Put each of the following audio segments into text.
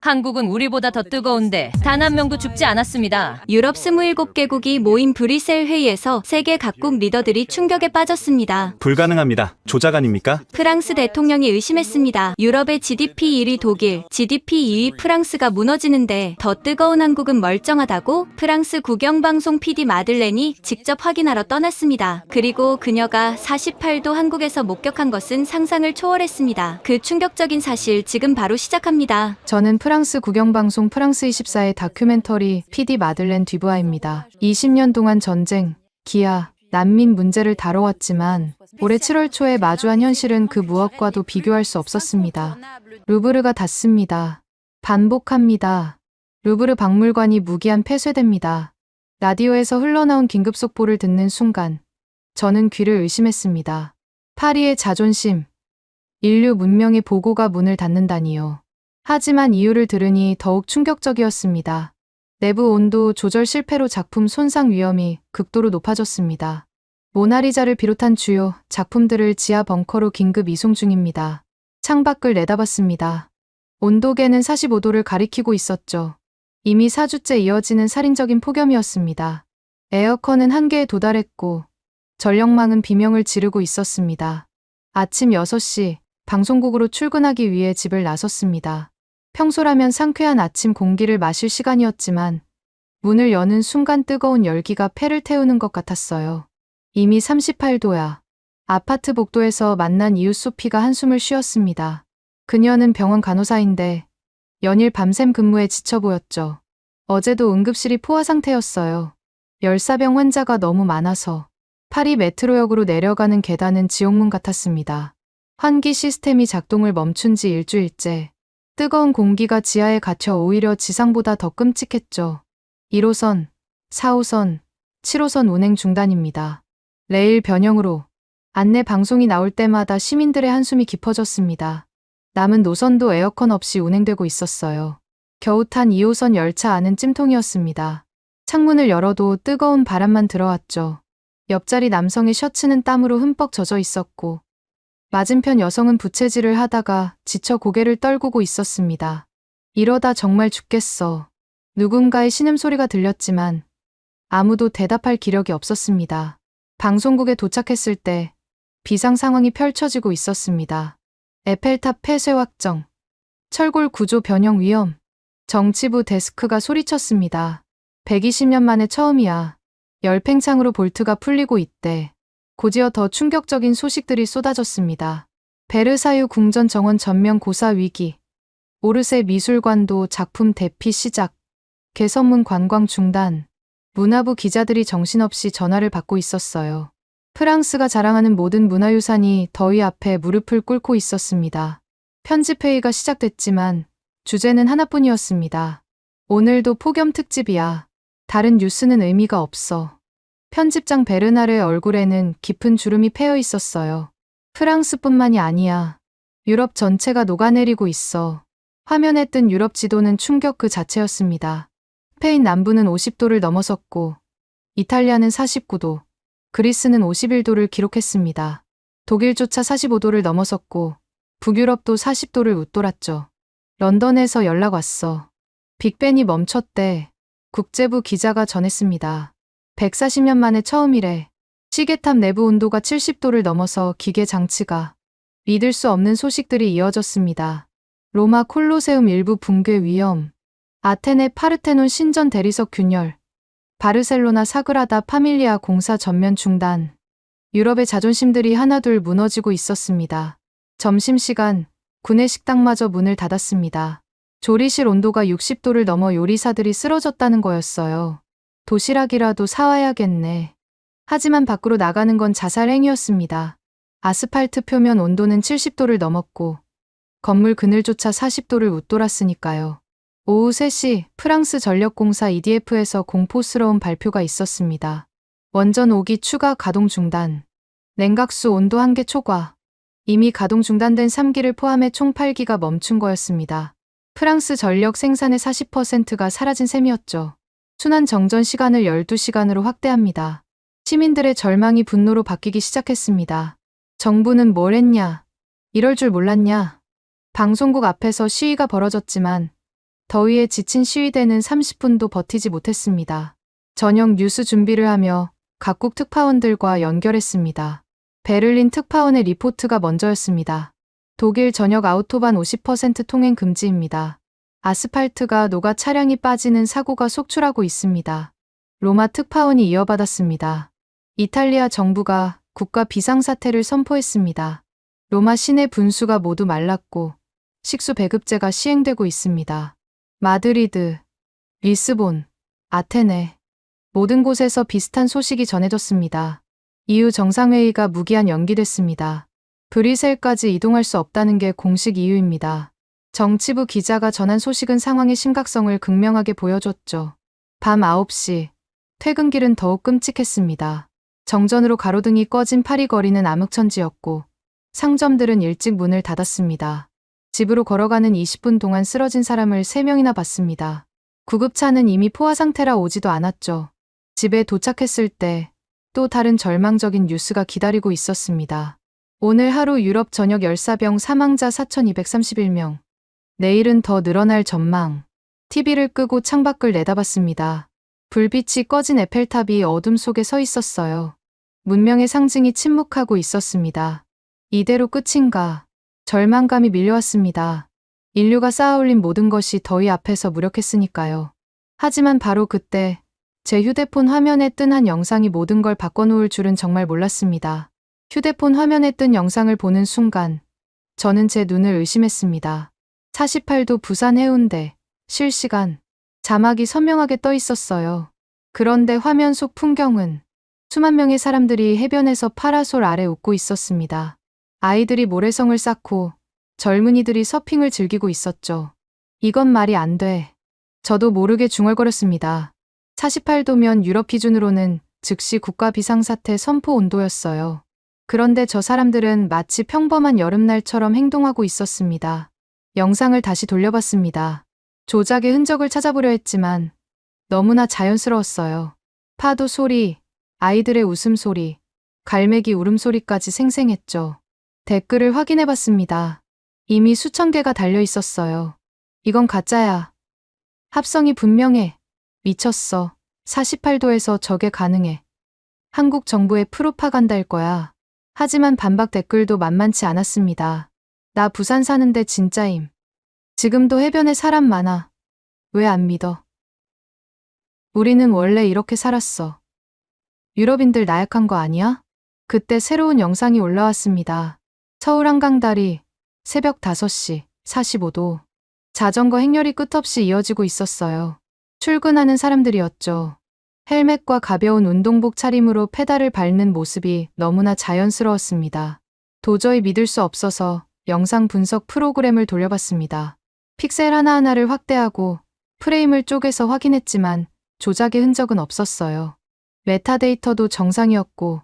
한국은 우리보다 더 뜨거운데 단 한 명도 죽지 않았습니다. 유럽 27개국이 모인 브뤼셀 회의에서 세계 각국 리더들이 충격에 빠졌습니다. 불가능합니다. 조작 아닙니까? 프랑스 대통령이 의심했습니다. 유럽의 GDP 1위 독일, GDP 2위 프랑스가 무너지는데 더 뜨거운 한국은 멀쩡하다고? 프랑스 국영방송 PD 마들렌이 직접 확인하러 떠났습니다. 그리고 그녀가 48도 한국에서 목격한 것은 상상을 초월했습니다. 그 충격적인 사실 지금 바로 시작합니다. 저는 프랑스 국영방송 프랑스24의 다큐멘터리 PD 마들렌 듀부아입니다. 20년 동안 전쟁, 기아, 난민 문제를 다뤄왔지만 올해 7월 초에 마주한 현실은 그 무엇과도 비교할 수 없었습니다. 루브르가 닫습니다. 반복합니다. 루브르 박물관이 무기한 폐쇄됩니다. 라디오에서 흘러나온 긴급 속보를 듣는 순간 저는 귀를 의심했습니다. 파리의 자존심, 인류 문명의 보고가 문을 닫는다니요. 하지만 이유를 들으니 더욱 충격적이었습니다. 내부 온도 조절 실패로 작품 손상 위험이 극도로 높아졌습니다. 모나리자를 비롯한 주요 작품들을 지하 벙커로 긴급 이송 중입니다. 창밖을 내다봤습니다. 온도계는 45도를 가리키고 있었죠. 이미 4주째 이어지는 살인적인 폭염이었습니다. 에어컨은 한계에 도달했고 전력망은 비명을 지르고 있었습니다. 아침 6시 방송국으로 출근하기 위해 집을 나섰습니다. 평소라면 상쾌한 아침 공기를 마실 시간이었지만 문을 여는 순간 뜨거운 열기가 폐를 태우는 것 같았어요. 이미 38도야. 아파트 복도에서 만난 이웃 소피가 한숨을 쉬었습니다. 그녀는 병원 간호사인데 연일 밤샘 근무에 지쳐 보였죠. 어제도 응급실이 포화 상태였어요. 열사병 환자가 너무 많아서 파리 메트로역으로 내려가는 계단은 지옥문 같았습니다. 환기 시스템이 작동을 멈춘 지 일주일째. 뜨거운 공기가 지하에 갇혀 오히려 지상보다 더 끔찍했죠. 1호선, 4호선, 7호선 운행 중단입니다. 레일 변형으로 안내 방송이 나올 때마다 시민들의 한숨이 깊어졌습니다. 남은 노선도 에어컨 없이 운행되고 있었어요. 겨우 탄 2호선 열차 안은 찜통이었습니다. 창문을 열어도 뜨거운 바람만 들어왔죠. 옆자리 남성의 셔츠는 땀으로 흠뻑 젖어 있었고 맞은편 여성은 부채질을 하다가 지쳐 고개를 떨구고 있었습니다. 이러다 정말 죽겠어. 누군가의 신음소리가 들렸지만 아무도 대답할 기력이 없었습니다. 방송국에 도착했을 때 비상 상황이 펼쳐지고 있었습니다. 에펠탑 폐쇄 확정, 철골 구조 변형 위험, 정치부 데스크가 소리쳤습니다. 120년 만에 처음이야. 열팽창으로 볼트가 풀리고 있대. 곧이어 더 충격적인 소식들이 쏟아졌습니다. 베르사유 궁전 정원 전면 고사 위기, 오르세 미술관도 작품 대피 시작, 개선문 관광 중단, 문화부 기자들이 정신없이 전화를 받고 있었어요. 프랑스가 자랑하는 모든 문화유산이 더위 앞에 무릎을 꿇고 있었습니다. 편집회의가 시작됐지만 주제는 하나뿐이었습니다. 오늘도 폭염 특집이야. 다른 뉴스는 의미가 없어. 편집장 베르나르의 얼굴에는 깊은 주름이 패여 있었어요. 프랑스뿐만이 아니야. 유럽 전체가 녹아내리고 있어. 화면에 뜬 유럽 지도는 충격 그 자체였습니다. 스페인 남부는 50도를 넘어섰고 이탈리아는 49도, 그리스는 51도를 기록했습니다. 독일조차 45도를 넘어섰고 북유럽도 40도를 웃돌았죠. 런던에서 연락 왔어. 빅벤이 멈췄대. 국제부 기자가 전했습니다. 140년 만에 처음이래. 시계탑 내부 온도가 70도를 넘어서 기계 장치가. 믿을 수 없는 소식들이 이어졌습니다. 로마 콜로세움 일부 붕괴 위험, 아테네 파르테논 신전 대리석 균열, 바르셀로나 사그라다 파밀리아 공사 전면 중단. 유럽의 자존심들이 하나둘 무너지고 있었습니다. 점심시간, 구내 식당마저 문을 닫았습니다. 조리실 온도가 60도를 넘어 요리사들이 쓰러졌다는 거였어요. 도시락이라도 사와야겠네. 하지만 밖으로 나가는 건 자살 행위였습니다. 아스팔트 표면 온도는 70도를 넘었고 건물 그늘조차 40도를 웃돌았으니까요. 오후 3시 프랑스 전력공사 EDF에서 공포스러운 발표가 있었습니다. 원전 5기 추가 가동 중단. 냉각수 온도 한계 초과. 이미 가동 중단된 3기를 포함해 총 8기가 멈춘 거였습니다. 프랑스 전력 생산의 40%가 사라진 셈이었죠. 순환 정전 시간을 12시간으로 확대합니다. 시민들의 절망이 분노로 바뀌기 시작했습니다. 정부는 뭘 했냐? 이럴 줄 몰랐냐? 방송국 앞에서 시위가 벌어졌지만 더위에 지친 시위대는 30분도 버티지 못했습니다. 저녁 뉴스 준비를 하며 각국 특파원들과 연결했습니다. 베를린 특파원의 리포트가 먼저였습니다. 독일 전역 아우토반 50% 통행 금지입니다. 아스팔트가 녹아 차량이 빠지는 사고가 속출하고 있습니다. 로마 특파원이 이어받았습니다. 이탈리아 정부가 국가 비상사태를 선포했습니다. 로마 시내 분수가 모두 말랐고 식수 배급제가 시행되고 있습니다. 마드리드, 리스본, 아테네 모든 곳에서 비슷한 소식이 전해졌습니다. EU 정상회의가 무기한 연기됐습니다. 브뤼셀까지 이동할 수 없다는 게 공식 이유입니다. 정치부 기자가 전한 소식은 상황의 심각성을 극명하게 보여줬죠. 밤 9시, 퇴근길은 더욱 끔찍했습니다. 정전으로 가로등이 꺼진 파리 거리는 암흑천지였고 상점들은 일찍 문을 닫았습니다. 집으로 걸어가는 20분 동안 쓰러진 사람을 3명이나 봤습니다. 구급차는 이미 포화 상태라 오지도 않았죠. 집에 도착했을 때 또 다른 절망적인 뉴스가 기다리고 있었습니다. 오늘 하루 유럽 전역 열사병 사망자 4,231명. 내일은 더 늘어날 전망. TV를 끄고 창밖을 내다봤습니다. 불빛이 꺼진 에펠탑이 어둠 속에 서 있었어요. 문명의 상징이 침묵하고 있었습니다. 이대로 끝인가? 절망감이 밀려왔습니다. 인류가 쌓아올린 모든 것이 더위 앞에서 무력했으니까요. 하지만 바로 그때 제 휴대폰 화면에 뜬 한 영상이 모든 걸 바꿔놓을 줄은 정말 몰랐습니다. 휴대폰 화면에 뜬 영상을 보는 순간 저는 제 눈을 의심했습니다. 48도 부산 해운대, 실시간, 자막이 선명하게 떠 있었어요. 그런데 화면 속 풍경은 수만 명의 사람들이 해변에서 파라솔 아래 웃고 있었습니다. 아이들이 모래성을 쌓고 젊은이들이 서핑을 즐기고 있었죠. 이건 말이 안 돼. 저도 모르게 중얼거렸습니다. 48도면 유럽 기준으로는 즉시 국가 비상사태 선포 온도였어요. 그런데 저 사람들은 마치 평범한 여름날처럼 행동하고 있었습니다. 영상을 다시 돌려봤습니다. 조작의 흔적을 찾아보려 했지만 너무나 자연스러웠어요. 파도 소리, 아이들의 웃음소리, 갈매기 울음소리까지 생생했죠. 댓글을 확인해봤습니다. 이미 수천 개가 달려 있었어요. 이건 가짜야. 합성이 분명해. 미쳤어. 48도에서 저게 가능해. 한국 정부의 프로파간다일 거야. 하지만 반박 댓글도 만만치 않았습니다. 나 부산 사는데 진짜임. 지금도 해변에 사람 많아. 왜 안 믿어? 우리는 원래 이렇게 살았어. 유럽인들 나약한 거 아니야? 그때 새로운 영상이 올라왔습니다. 서울 한강다리, 새벽 5시, 45도. 자전거 행렬이 끝없이 이어지고 있었어요. 출근하는 사람들이었죠. 헬멧과 가벼운 운동복 차림으로 페달을 밟는 모습이 너무나 자연스러웠습니다. 도저히 믿을 수 없어서 영상 분석 프로그램을 돌려봤습니다. 픽셀 하나하나를 확대하고 프레임을 쪼개서 확인했지만 조작의 흔적은 없었어요. 메타데이터도 정상이었고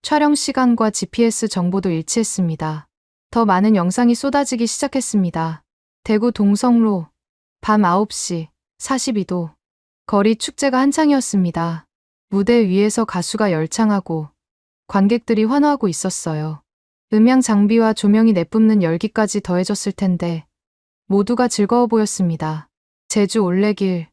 촬영 시간과 GPS 정보도 일치했습니다. 더 많은 영상이 쏟아지기 시작했습니다. 대구 동성로, 밤 9시, 42도. 거리 축제가 한창이었습니다. 무대 위에서 가수가 열창하고 관객들이 환호하고 있었어요. 음향 장비와 조명이 내뿜는 열기까지 더해졌을 텐데 모두가 즐거워 보였습니다. 제주 올레길,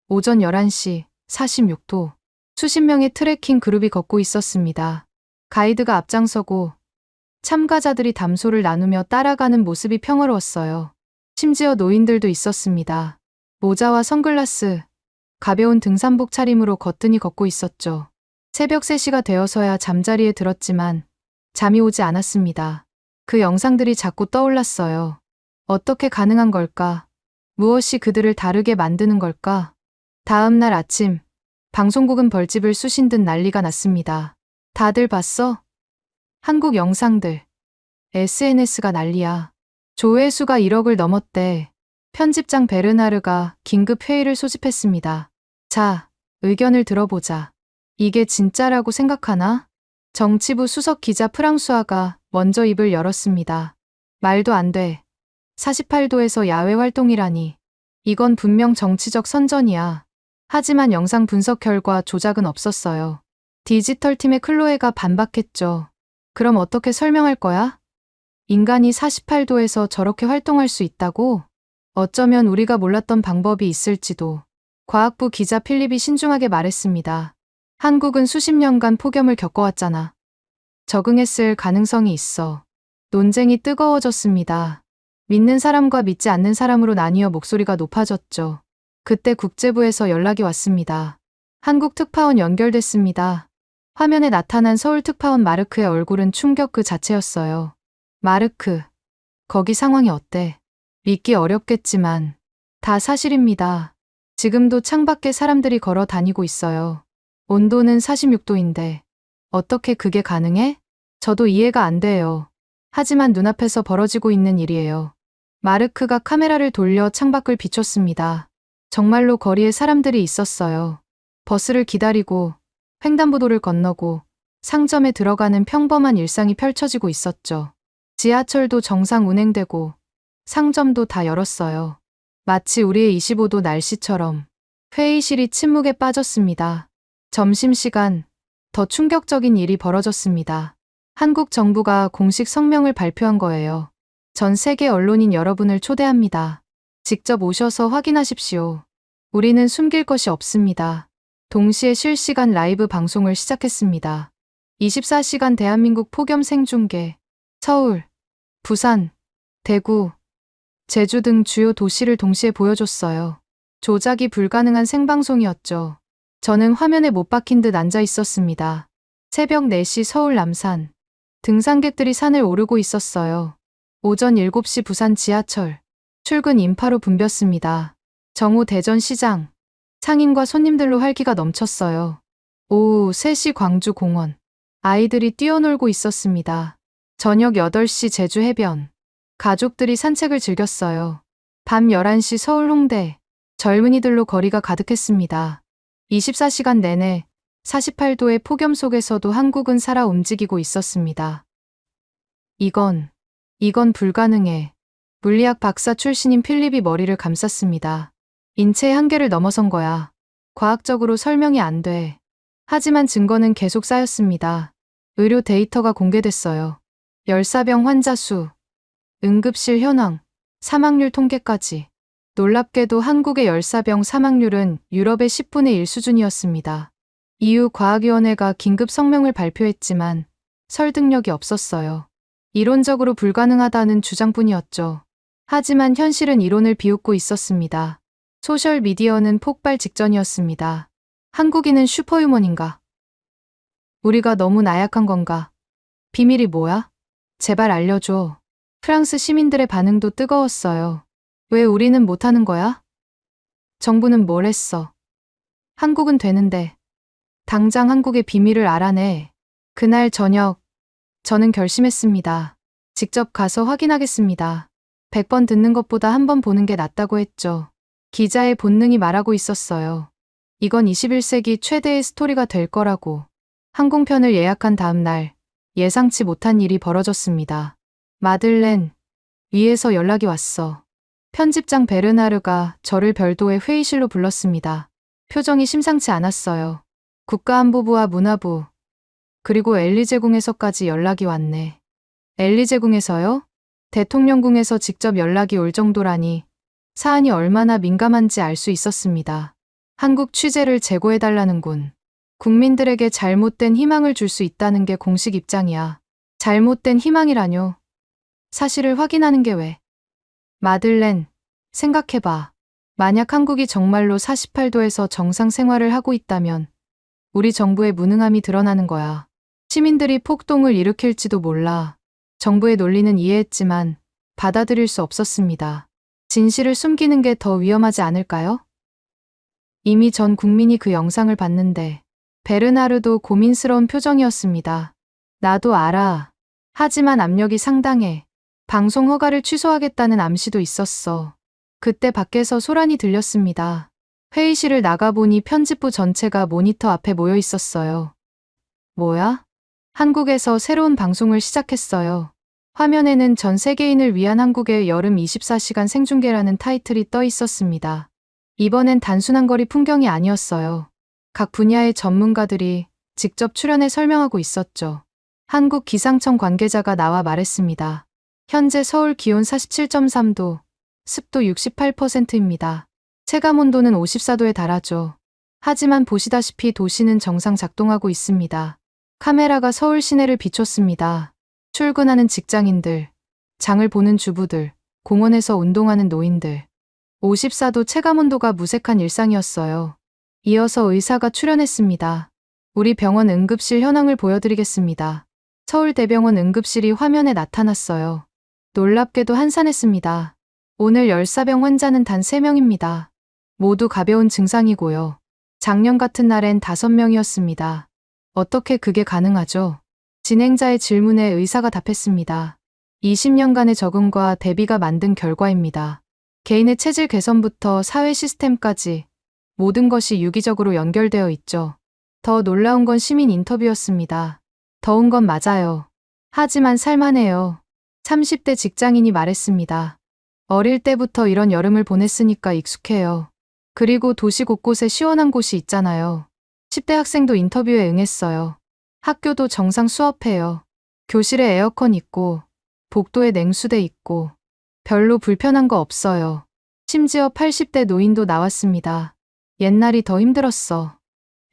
오전 11시, 46도. 수십 명의 트레킹 그룹이 걷고 있었습니다. 가이드가 앞장서고 참가자들이 담소를 나누며 따라가는 모습이 평화로웠어요. 심지어 노인들도 있었습니다. 모자와 선글라스, 가벼운 등산복 차림으로 거뜬히 걷고 있었죠. 새벽 3시가 되어서야 잠자리에 들었지만 잠이 오지 않았습니다. 그 영상들이 자꾸 떠올랐어요. 어떻게 가능한 걸까? 무엇이 그들을 다르게 만드는 걸까? 다음 날 아침, 방송국은 벌집을 쑤신 듯 난리가 났습니다. 다들 봤어? 한국 영상들. SNS가 난리야. 조회수가 1억을 넘었대. 편집장 베르나르가 긴급 회의를 소집했습니다. 자, 의견을 들어보자. 이게 진짜라고 생각하나? 정치부 수석 기자 프랑수아가 먼저 입을 열었습니다. 말도 안 돼. 48도에서 야외 활동이라니. 이건 분명 정치적 선전이야. 하지만 영상 분석 결과 조작은 없었어요. 디지털 팀의 클로에가 반박했죠. 그럼 어떻게 설명할 거야? 인간이 48도에서 저렇게 활동할 수 있다고? 어쩌면 우리가 몰랐던 방법이 있을지도. 과학부 기자 필립이 신중하게 말했습니다. 한국은 수십 년간 폭염을 겪어왔잖아. 적응했을 가능성이 있어. 논쟁이 뜨거워졌습니다. 믿는 사람과 믿지 않는 사람으로 나뉘어 목소리가 높아졌죠. 그때 국제부에서 연락이 왔습니다. 한국 특파원 연결됐습니다. 화면에 나타난 서울 특파원 마르크의 얼굴은 충격 그 자체였어요. 마르크, 거기 상황이 어때? 믿기 어렵겠지만 다 사실입니다. 지금도 창밖에 사람들이 걸어 다니고 있어요. 온도는 46도인데 어떻게 그게 가능해? 저도 이해가 안 돼요. 하지만 눈앞에서 벌어지고 있는 일이에요. 마르크가 카메라를 돌려 창밖을 비췄습니다. 정말로 거리에 사람들이 있었어요. 버스를 기다리고 횡단보도를 건너고 상점에 들어가는 평범한 일상이 펼쳐지고 있었죠. 지하철도 정상 운행되고 상점도 다 열었어요. 마치 우리의 25도 날씨처럼. 회의실이 침묵에 빠졌습니다. 점심시간, 더 충격적인 일이 벌어졌습니다. 한국 정부가 공식 성명을 발표한 거예요. 전 세계 언론인 여러분을 초대합니다. 직접 오셔서 확인하십시오. 우리는 숨길 것이 없습니다. 동시에 실시간 라이브 방송을 시작했습니다. 24시간 대한민국 폭염 생중계, 서울, 부산, 대구, 제주 등 주요 도시를 동시에 보여줬어요. 조작이 불가능한 생방송이었죠. 저는 화면에 못 박힌 듯 앉아 있었습니다. 새벽 4시 서울 남산. 등산객들이 산을 오르고 있었어요. 오전 7시 부산 지하철. 출근 인파로 붐볐습니다. 정오 대전시장. 상인과 손님들로 활기가 넘쳤어요. 오후 3시 광주 공원. 아이들이 뛰어놀고 있었습니다. 저녁 8시 제주 해변. 가족들이 산책을 즐겼어요. 밤 11시 서울 홍대. 젊은이들로 거리가 가득했습니다. 24시간 내내 48도의 폭염 속에서도 한국은 살아 움직이고 있었습니다. 이건 불가능해. 물리학 박사 출신인 필립이 머리를 감쌌습니다. 인체의 한계를 넘어선 거야. 과학적으로 설명이 안 돼. 하지만 증거는 계속 쌓였습니다. 의료 데이터가 공개됐어요. 열사병 환자 수, 응급실 현황, 사망률 통계까지. 놀랍게도 한국의 열사병 사망률은 유럽의 10분의 1 수준이었습니다. EU 과학위원회가 긴급 성명을 발표했지만 설득력이 없었어요. 이론적으로 불가능하다는 주장뿐이었죠. 하지만 현실은 이론을 비웃고 있었습니다. 소셜미디어는 폭발 직전이었습니다. 한국인은 슈퍼휴먼인가? 우리가 너무 나약한 건가? 비밀이 뭐야? 제발 알려줘. 프랑스 시민들의 반응도 뜨거웠어요. 왜 우리는 못하는 거야? 정부는 뭘 했어? 한국은 되는데. 당장 한국의 비밀을 알아내. 그날 저녁, 저는 결심했습니다. 직접 가서 확인하겠습니다. 100번 듣는 것보다 한 번 보는 게 낫다고 했죠. 기자의 본능이 말하고 있었어요. 이건 21세기 최대의 스토리가 될 거라고. 항공편을 예약한 다음 날, 예상치 못한 일이 벌어졌습니다. 마들렌, 위에서 연락이 왔어. 편집장 베르나르가 저를 별도의 회의실로 불렀습니다. 표정이 심상치 않았어요. 국가안보부와 문화부, 그리고 엘리제궁에서까지 연락이 왔네. 엘리제궁에서요? 대통령궁에서 직접 연락이 올 정도라니 사안이 얼마나 민감한지 알 수 있었습니다. 한국 취재를 재고해달라는군. 국민들에게 잘못된 희망을 줄 수 있다는 게 공식 입장이야. 잘못된 희망이라뇨. 사실을 확인하는 게 왜? 마들렌, 생각해봐. 만약 한국이 정말로 48도에서 정상 생활을 하고 있다면 우리 정부의 무능함이 드러나는 거야. 시민들이 폭동을 일으킬지도 몰라. 정부의 논리는 이해했지만 받아들일 수 없었습니다. 진실을 숨기는 게 더 위험하지 않을까요? 이미 전 국민이 그 영상을 봤는데 베르나르도 고민스러운 표정이었습니다. 나도 알아. 하지만 압력이 상당해. 방송 허가를 취소하겠다는 암시도 있었어. 그때 밖에서 소란이 들렸습니다. 회의실을 나가보니 편집부 전체가 모니터 앞에 모여 있었어요. 뭐야? 한국에서 새로운 방송을 시작했어요. 화면에는 전 세계인을 위한 한국의 여름 24시간 생중계라는 타이틀이 떠 있었습니다. 이번엔 단순한 거리 풍경이 아니었어요. 각 분야의 전문가들이 직접 출연해 설명하고 있었죠. 한국 기상청 관계자가 나와 말했습니다. 현재 서울 기온 47.3도, 습도 68%입니다. 체감 온도는 54도에 달하죠. 하지만 보시다시피 도시는 정상 작동하고 있습니다. 카메라가 서울 시내를 비췄습니다. 출근하는 직장인들, 장을 보는 주부들, 공원에서 운동하는 노인들. 54도 체감 온도가 무색한 일상이었어요. 이어서 의사가 출연했습니다. 우리 병원 응급실 현황을 보여드리겠습니다. 서울대병원 응급실이 화면에 나타났어요. 놀랍게도 한산했습니다. 오늘 열사병 환자는 단 3명입니다. 모두 가벼운 증상이고요. 작년 같은 날엔 5명이었습니다. 어떻게 그게 가능하죠? 진행자의 질문에 의사가 답했습니다. 20년간의 적응과 대비가 만든 결과입니다. 개인의 체질 개선부터 사회 시스템까지 모든 것이 유기적으로 연결되어 있죠. 더 놀라운 건 시민 인터뷰였습니다. 더운 건 맞아요. 하지만 살만해요. 30대 직장인이 말했습니다. 어릴 때부터 이런 여름을 보냈으니까 익숙해요. 그리고 도시 곳곳에 시원한 곳이 있잖아요. 10대 학생도 인터뷰에 응했어요. 학교도 정상 수업해요. 교실에 에어컨 있고, 복도에 냉수대 있고, 별로 불편한 거 없어요. 심지어 80대 노인도 나왔습니다. 옛날이 더 힘들었어.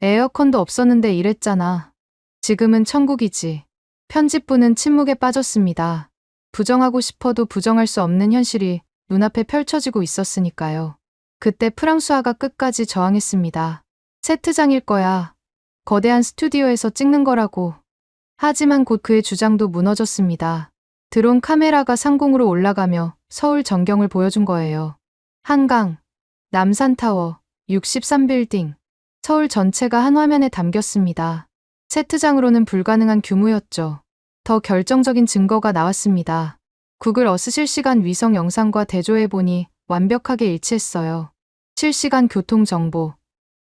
에어컨도 없었는데 이랬잖아. 지금은 천국이지. 편집부는 침묵에 빠졌습니다. 부정하고 싶어도 부정할 수 없는 현실이 눈앞에 펼쳐지고 있었으니까요. 그때 프랑수아가 끝까지 저항했습니다. 세트장일 거야. 거대한 스튜디오에서 찍는 거라고. 하지만 곧 그의 주장도 무너졌습니다. 드론 카메라가 상공으로 올라가며 서울 전경을 보여준 거예요. 한강, 남산타워, 63빌딩, 서울 전체가 한 화면에 담겼습니다. 세트장으로는 불가능한 규모였죠. 더 결정적인 증거가 나왔습니다. 구글 어스 실시간 위성 영상과 대조해보니 완벽하게 일치했어요. 실시간 교통 정보,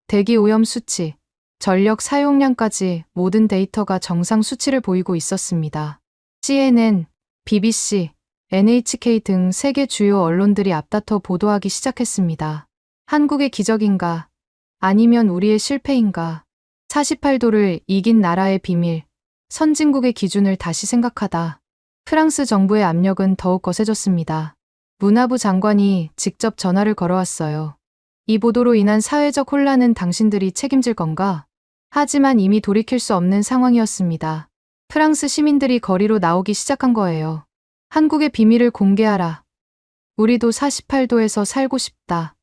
대기 오염 수치, 전력 사용량까지 모든 데이터가 정상 수치를 보이고 있었습니다. CNN, BBC, NHK 등 세계 주요 언론들이 앞다퉈 보도하기 시작했습니다. 한국의 기적인가? 아니면 우리의 실패인가? 48도를 이긴 나라의 비밀, 선진국의 기준을 다시 생각하다. 프랑스 정부의 압력은 더욱 거세졌습니다. 문화부 장관이 직접 전화를 걸어왔어요. 이 보도로 인한 사회적 혼란은 당신들이 책임질 건가? 하지만 이미 돌이킬 수 없는 상황이었습니다. 프랑스 시민들이 거리로 나오기 시작한 거예요. 한국의 비밀을 공개하라. 우리도 48도에서 살고 싶다.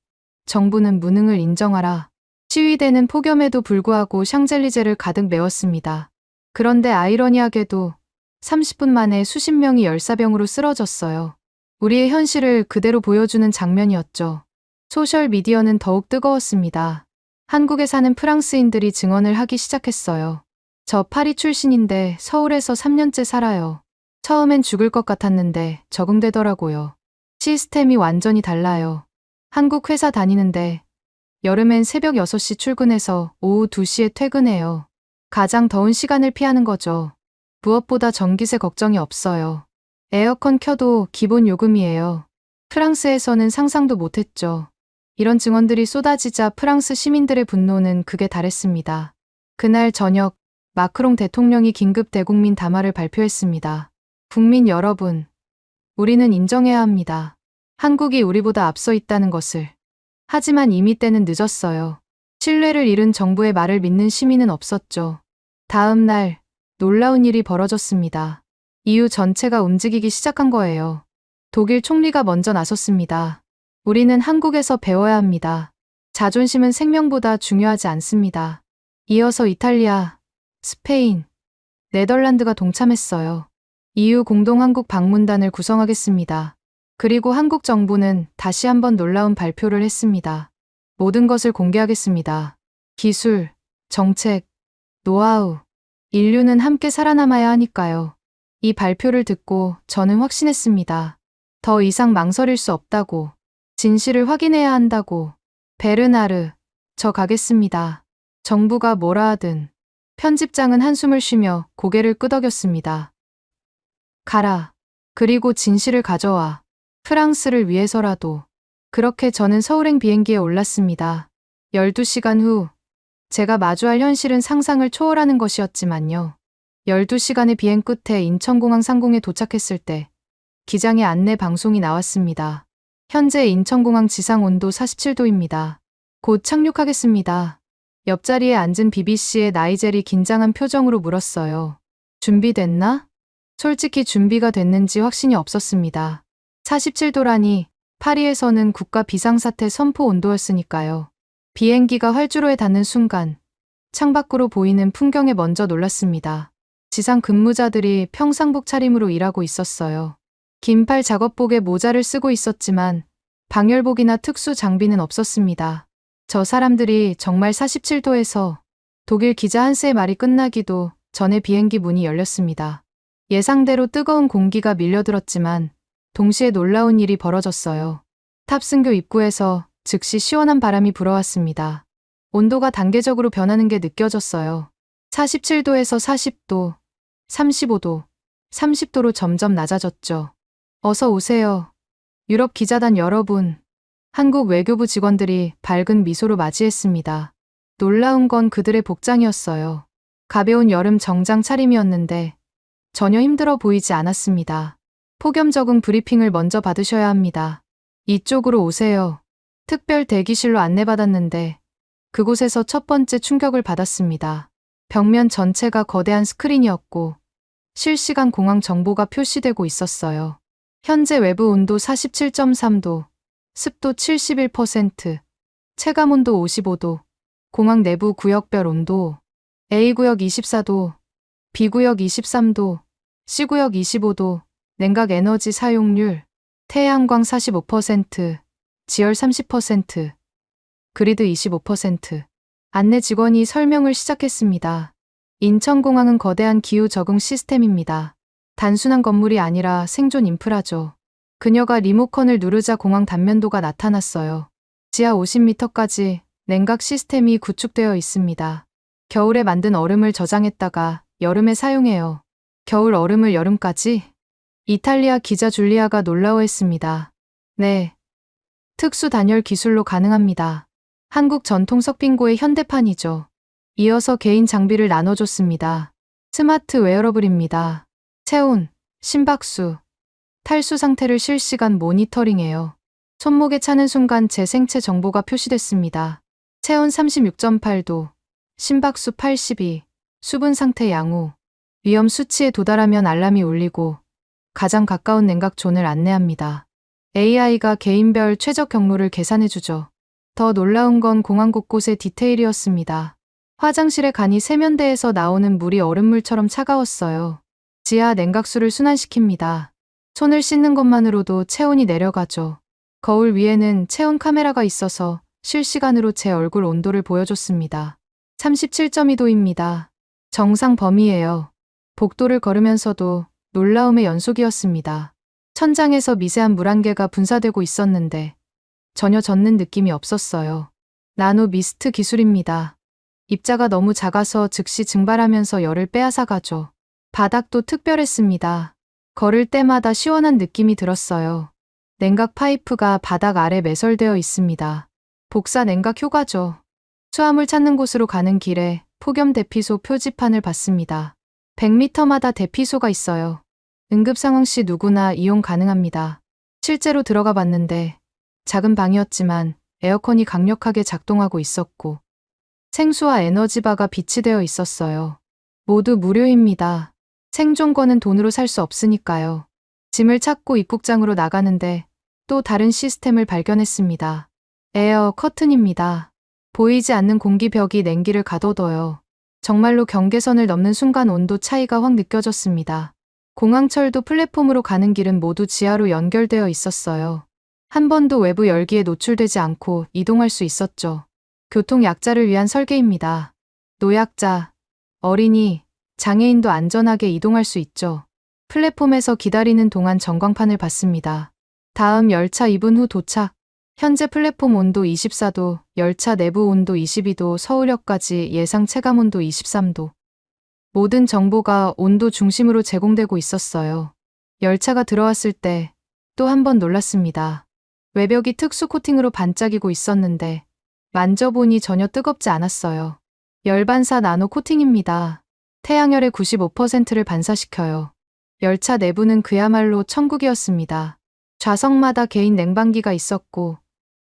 정부는 무능을 인정하라. 시위대는 폭염에도 불구하고 샹젤리제를 가득 메웠습니다. 그런데 아이러니하게도 30분 만에 수십 명이 열사병으로 쓰러졌어요. 우리의 현실을 그대로 보여주는 장면이었죠. 소셜미디어는 더욱 뜨거웠습니다. 한국에 사는 프랑스인들이 증언을 하기 시작했어요. 저 파리 출신인데 서울에서 3년째 살아요. 처음엔 죽을 것 같았는데 적응되더라고요. 시스템이 완전히 달라요. 한국 회사 다니는데 여름엔 새벽 6시 출근해서 오후 2시에 퇴근해요. 가장 더운 시간을 피하는 거죠. 무엇보다 전기세 걱정이 없어요. 에어컨 켜도 기본 요금이에요. 프랑스에서는 상상도 못했죠. 이런 증언들이 쏟아지자 프랑스 시민들의 분노는 극에 달했습니다. 그날 저녁 마크롱 대통령이 긴급 대국민 담화를 발표했습니다. 국민 여러분, 우리는 인정해야 합니다. 한국이 우리보다 앞서 있다는 것을. 하지만 이미 때는 늦었어요. 신뢰를 잃은 정부의 말을 믿는 시민은 없었죠. 다음 날 놀라운 일이 벌어졌습니다. EU 전체가 움직이기 시작한 거예요. 독일 총리가 먼저 나섰습니다. 우리는 한국에서 배워야 합니다. 자존심은 생명보다 중요하지 않습니다. 이어서 이탈리아, 스페인, 네덜란드가 동참했어요. EU 공동 한국 방문단을 구성하겠습니다. 그리고 한국 정부는 다시 한번 놀라운 발표를 했습니다. 모든 것을 공개하겠습니다. 기술, 정책, 노하우, 인류는 함께 살아남아야 하니까요. 이 발표를 듣고 저는 확신했습니다. 더 이상 망설일 수 없다고. 진실을 확인해야 한다고. 베르나르, 저 가겠습니다. 정부가 뭐라 하든. 편집장은 한숨을 쉬며 고개를 끄덕였습니다. 가라. 그리고 진실을 가져와. 프랑스를 위해서라도. 그렇게 저는 서울행 비행기에 올랐습니다. 12시간 후 제가 마주할 현실은 상상을 초월하는 것이었지만요. 12시간의 비행 끝에 인천공항 상공에 도착했을 때 기장의 안내 방송이 나왔습니다. 현재 인천공항 지상 온도 47도입니다. 곧 착륙하겠습니다. 옆자리에 앉은 BBC의 나이젤이 긴장한 표정으로 물었어요. 준비됐나? 솔직히 준비가 됐는지 확신이 없었습니다. 47도라니 파리에서는 국가 비상사태 선포 온도였으니까요. 비행기가 활주로에 닿는 순간 창밖으로 보이는 풍경에 먼저 놀랐습니다. 지상 근무자들이 평상복 차림으로 일하고 있었어요. 긴팔 작업복에 모자를 쓰고 있었지만 방열복이나 특수 장비는 없었습니다. 저 사람들이 정말 47도에서 독일 기자 한스의 말이 끝나기도 전에 비행기 문이 열렸습니다. 예상대로 뜨거운 공기가 밀려들었지만 동시에 놀라운 일이 벌어졌어요. 탑승교 입구에서 즉시 시원한 바람이 불어왔습니다. 온도가 단계적으로 변하는 게 느껴졌어요. 47도에서 40도, 35도, 30도로 점점 낮아졌죠. 어서 오세요. 유럽 기자단 여러분. 한국 외교부 직원들이 밝은 미소로 맞이했습니다. 놀라운 건 그들의 복장이었어요. 가벼운 여름 정장 차림이었는데 전혀 힘들어 보이지 않았습니다. 폭염 적응 브리핑을 먼저 받으셔야 합니다. 이쪽으로 오세요. 특별 대기실로 안내받았는데 그곳에서 첫 번째 충격을 받았습니다. 벽면 전체가 거대한 스크린이었고 실시간 공항 정보가 표시되고 있었어요. 현재 외부 온도 47.3도, 습도 71%, 체감온도 55도, 공항 내부 구역별 온도, A구역 24도, B구역 23도, C구역 25도, 냉각 에너지 사용률, 태양광 45%, 지열 30%, 그리드 25%. 안내 직원이 설명을 시작했습니다. 인천공항은 거대한 기후 적응 시스템입니다. 단순한 건물이 아니라 생존 인프라죠. 그녀가 리모컨을 누르자 공항 단면도가 나타났어요. 지하 50m까지 냉각 시스템이 구축되어 있습니다. 겨울에 만든 얼음을 저장했다가 여름에 사용해요. 겨울 얼음을 여름까지? 이탈리아 기자 줄리아가 놀라워했습니다. 네. 특수 단열 기술로 가능합니다. 한국 전통 석빙고의 현대판이죠. 이어서 개인 장비를 나눠줬습니다. 스마트 웨어러블입니다. 체온, 심박수, 탈수 상태를 실시간 모니터링해요. 손목에 차는 순간 제 생체 정보가 표시됐습니다. 체온 36.8도, 심박수 82, 수분 상태 양호, 위험 수치에 도달하면 알람이 울리고 가장 가까운 냉각존을 안내합니다. AI가 개인별 최적 경로를 계산해주죠. 더 놀라운 건 공항 곳곳의 디테일이었습니다. 화장실에 가니 세면대에서 나오는 물이 얼음물처럼 차가웠어요. 지하 냉각수를 순환시킵니다. 손을 씻는 것만으로도 체온이 내려가죠. 거울 위에는 체온 카메라가 있어서 실시간으로 제 얼굴 온도를 보여줬습니다. 37.2도입니다. 정상 범위예요. 복도를 걸으면서도 놀라움의 연속이었습니다. 천장에서 미세한 물안개가 분사되고 있었는데 전혀 젖는 느낌이 없었어요. 나노 미스트 기술입니다. 입자가 너무 작아서 즉시 증발하면서 열을 빼앗아가죠. 바닥도 특별했습니다. 걸을 때마다 시원한 느낌이 들었어요. 냉각 파이프가 바닥 아래 매설되어 있습니다. 복사 냉각 효과죠. 수화물 찾는 곳으로 가는 길에 폭염 대피소 표지판을 봤습니다. 100m마다 대피소가 있어요. 응급 상황 시 누구나 이용 가능합니다. 실제로 들어가 봤는데 작은 방이었지만 에어컨이 강력하게 작동하고 있었고 생수와 에너지바가 비치되어 있었어요. 모두 무료입니다. 생존권은 돈으로 살 수 없으니까요. 짐을 찾고 입국장으로 나가는데 또 다른 시스템을 발견했습니다. 에어 커튼입니다. 보이지 않는 공기벽이 냉기를 가둬둬요. 정말로 경계선을 넘는 순간 온도 차이가 확 느껴졌습니다. 공항철도 플랫폼으로 가는 길은 모두 지하로 연결되어 있었어요. 한 번도 외부 열기에 노출되지 않고 이동할 수 있었죠. 교통 약자를 위한 설계입니다. 노약자, 어린이, 장애인도 안전하게 이동할 수 있죠. 플랫폼에서 기다리는 동안 전광판을 봤습니다. 다음 열차 2분 후 도착. 현재 플랫폼 온도 24도, 열차 내부 온도 22도, 서울역까지 예상 체감 온도 23도. 모든 정보가 온도 중심으로 제공되고 있었어요. 열차가 들어왔을 때 또 한 번 놀랐습니다. 외벽이 특수 코팅으로 반짝이고 있었는데 만져보니 전혀 뜨겁지 않았어요. 열반사 나노 코팅입니다. 태양열의 95%를 반사시켜요. 열차 내부는 그야말로 천국이었습니다. 좌석마다 개인 냉방기가 있었고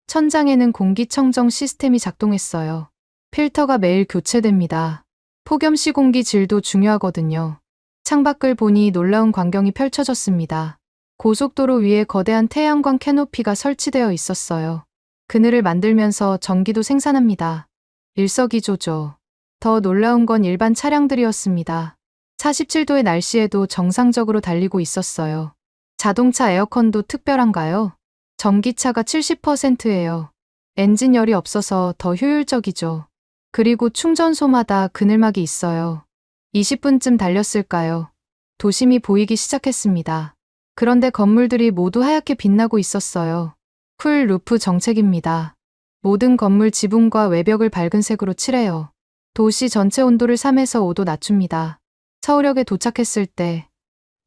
천장에는 공기청정 시스템이 작동했어요. 필터가 매일 교체됩니다. 폭염 시공기 질도 중요하거든요. 창밖을 보니 놀라운 광경이 펼쳐졌습니다. 고속도로 위에 거대한 태양광 캐노피가 설치되어 있었어요. 그늘을 만들면서 전기도 생산합니다. 일석이조죠. 더 놀라운 건 일반 차량들이었습니다. 47도의 날씨에도 정상적으로 달리고 있었어요. 자동차 에어컨도 특별한가요? 전기차가 70%예요. 엔진열이 없어서 더 효율적이죠. 그리고 충전소마다 그늘막이 있어요. 20분쯤 달렸을까요? 도심이 보이기 시작했습니다. 그런데 건물들이 모두 하얗게 빛나고 있었어요. 쿨 루프 정책입니다. 모든 건물 지붕과 외벽을 밝은 색으로 칠해요. 도시 전체 온도를 3에서 5도 낮춥니다. 서울역에 도착했을 때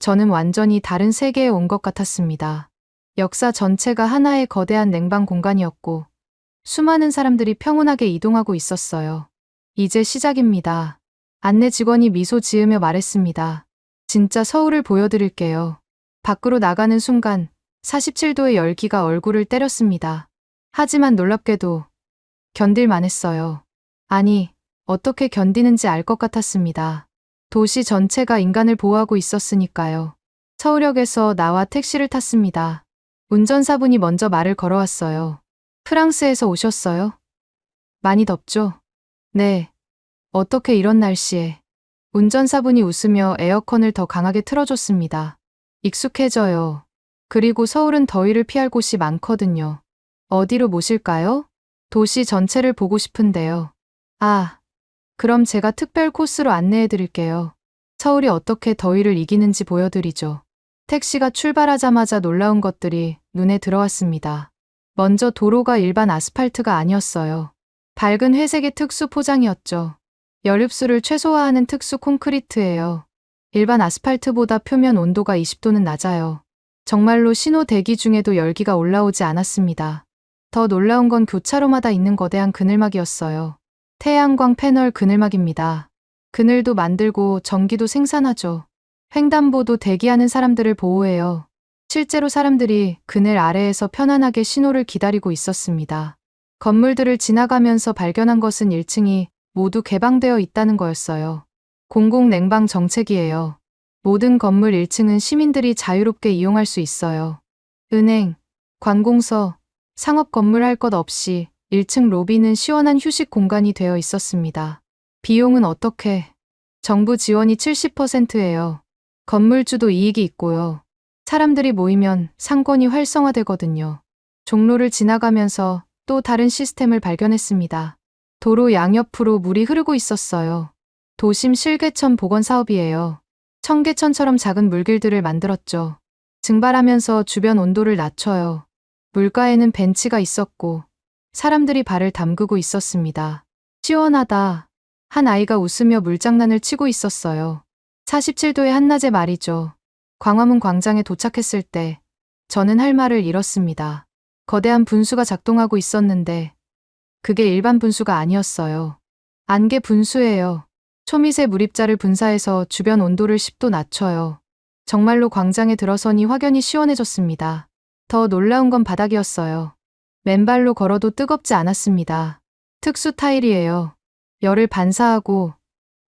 저는 완전히 다른 세계에 온 것 같았습니다. 역사 전체가 하나의 거대한 냉방 공간이었고 수많은 사람들이 평온하게 이동하고 있었어요. 이제 시작입니다. 안내 직원이 미소 지으며 말했습니다. 진짜 서울을 보여드릴게요. 밖으로 나가는 순간 47도의 열기가 얼굴을 때렸습니다. 하지만 놀랍게도 견딜만 했어요. 아니, 어떻게 견디는지 알 것 같았습니다. 도시 전체가 인간을 보호하고 있었으니까요. 서울역에서 나와 택시를 탔습니다. 운전사분이 먼저 말을 걸어왔어요. 프랑스에서 오셨어요? 많이 덥죠? 네. 어떻게 이런 날씨에. 운전사분이 웃으며 에어컨을 더 강하게 틀어줬습니다. 익숙해져요. 그리고 서울은 더위를 피할 곳이 많거든요. 어디로 모실까요? 도시 전체를 보고 싶은데요. 아, 그럼 제가 특별 코스로 안내해 드릴게요. 서울이 어떻게 더위를 이기는지 보여드리죠. 택시가 출발하자마자 놀라운 것들이 눈에 들어왔습니다. 먼저 도로가 일반 아스팔트가 아니었어요. 밝은 회색의 특수 포장이었죠. 열 흡수를 최소화하는 특수 콘크리트예요. 일반 아스팔트보다 표면 온도가 20도는 낮아요. 정말로 신호 대기 중에도 열기가 올라오지 않았습니다. 더 놀라운 건 교차로마다 있는 거대한 그늘막이었어요. 태양광 패널 그늘막입니다. 그늘도 만들고 전기도 생산하죠. 횡단보도 대기하는 사람들을 보호해요. 실제로 사람들이 그늘 아래에서 편안하게 신호를 기다리고 있었습니다. 건물들을 지나가면서 발견한 것은 1층이 모두 개방되어 있다는 거였어요. 공공냉방 정책이에요. 모든 건물 1층은 시민들이 자유롭게 이용할 수 있어요. 은행, 관공서, 상업 건물 할 것 없이 1층 로비는 시원한 휴식 공간이 되어 있었습니다. 비용은 어떻게? 정부 지원이 70%예요. 건물주도 이익이 있고요. 사람들이 모이면 상권이 활성화되거든요. 종로를 지나가면서 또 다른 시스템을 발견했습니다. 도로 양옆으로 물이 흐르고 있었어요. 도심 실개천 복원 사업이에요. 청계천처럼 작은 물길들을 만들었죠. 증발하면서 주변 온도를 낮춰요. 물가에는 벤치가 있었고 사람들이 발을 담그고 있었습니다. 시원하다. 한 아이가 웃으며 물장난을 치고 있었어요. 47도의 한낮의 말이죠. 광화문 광장에 도착했을 때 저는 할 말을 잃었습니다. 거대한 분수가 작동하고 있었는데 그게 일반 분수가 아니었어요. 안개 분수예요. 초미세 물입자를 분사해서 주변 온도를 10도 낮춰요. 정말로 광장에 들어서니 확연히 시원해졌습니다. 더 놀라운 건 바닥이었어요. 맨발로 걸어도 뜨겁지 않았습니다. 특수 타일이에요. 열을 반사하고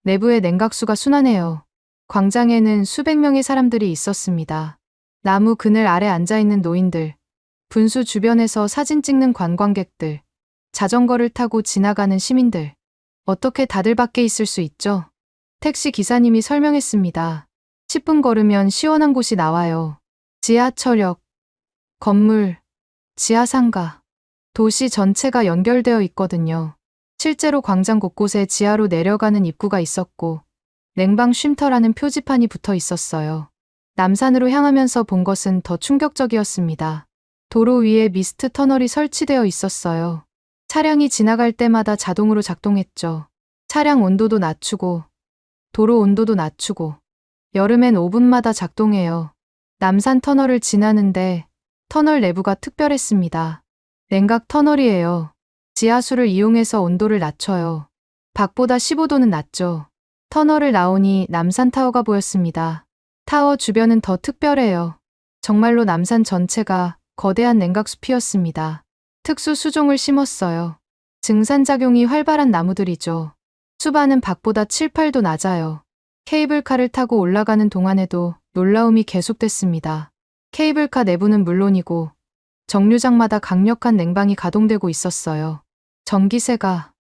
내부의 냉각수가 순환해요. 광장에는 수백 명의 사람들이 있었습니다. 나무 그늘 아래 앉아있는 노인들, 분수 주변에서 사진 찍는 관광객들, 자전거를 타고 지나가는 시민들. 어떻게 다들 밖에 있을 수 있죠? 택시 기사님이 설명했습니다. 10분 걸으면 시원한 곳이 나와요. 지하철역, 건물, 지하상가, 도시 전체가 연결되어 있거든요. 실제로 광장 곳곳에 지하로 내려가는 입구가 있었고 냉방 쉼터라는 표지판이 붙어 있었어요. 남산으로 향하면서 본 것은 더 충격적이었습니다. 도로 위에 미스트 터널이 설치되어 있었어요. 차량이 지나갈 때마다 자동으로 작동했죠. 차량 온도도 낮추고 도로 온도도 낮추고 여름엔 5분마다 작동해요. 남산 터널을 지나는데 터널 내부가 특별했습니다. 냉각 터널이에요. 지하수를 이용해서 온도를 낮춰요. 밖보다 15도는 낮죠. 터널을 나오니 남산타워가 보였습니다. 타워 주변은 더 특별해요. 정말로 남산 전체가 거대한 냉각숲이었습니다. 특수 수종을 심었어요. 증산작용이 활발한 나무들이죠. 숲 안은 밖보다 7, 8도 낮아요. 케이블카를 타고 올라가는 동안에도 놀라움이 계속됐습니다. 케이블카 내부는 물론이고 정류장마다 강력한 냉방이 가동되고 있었어요. 전기세가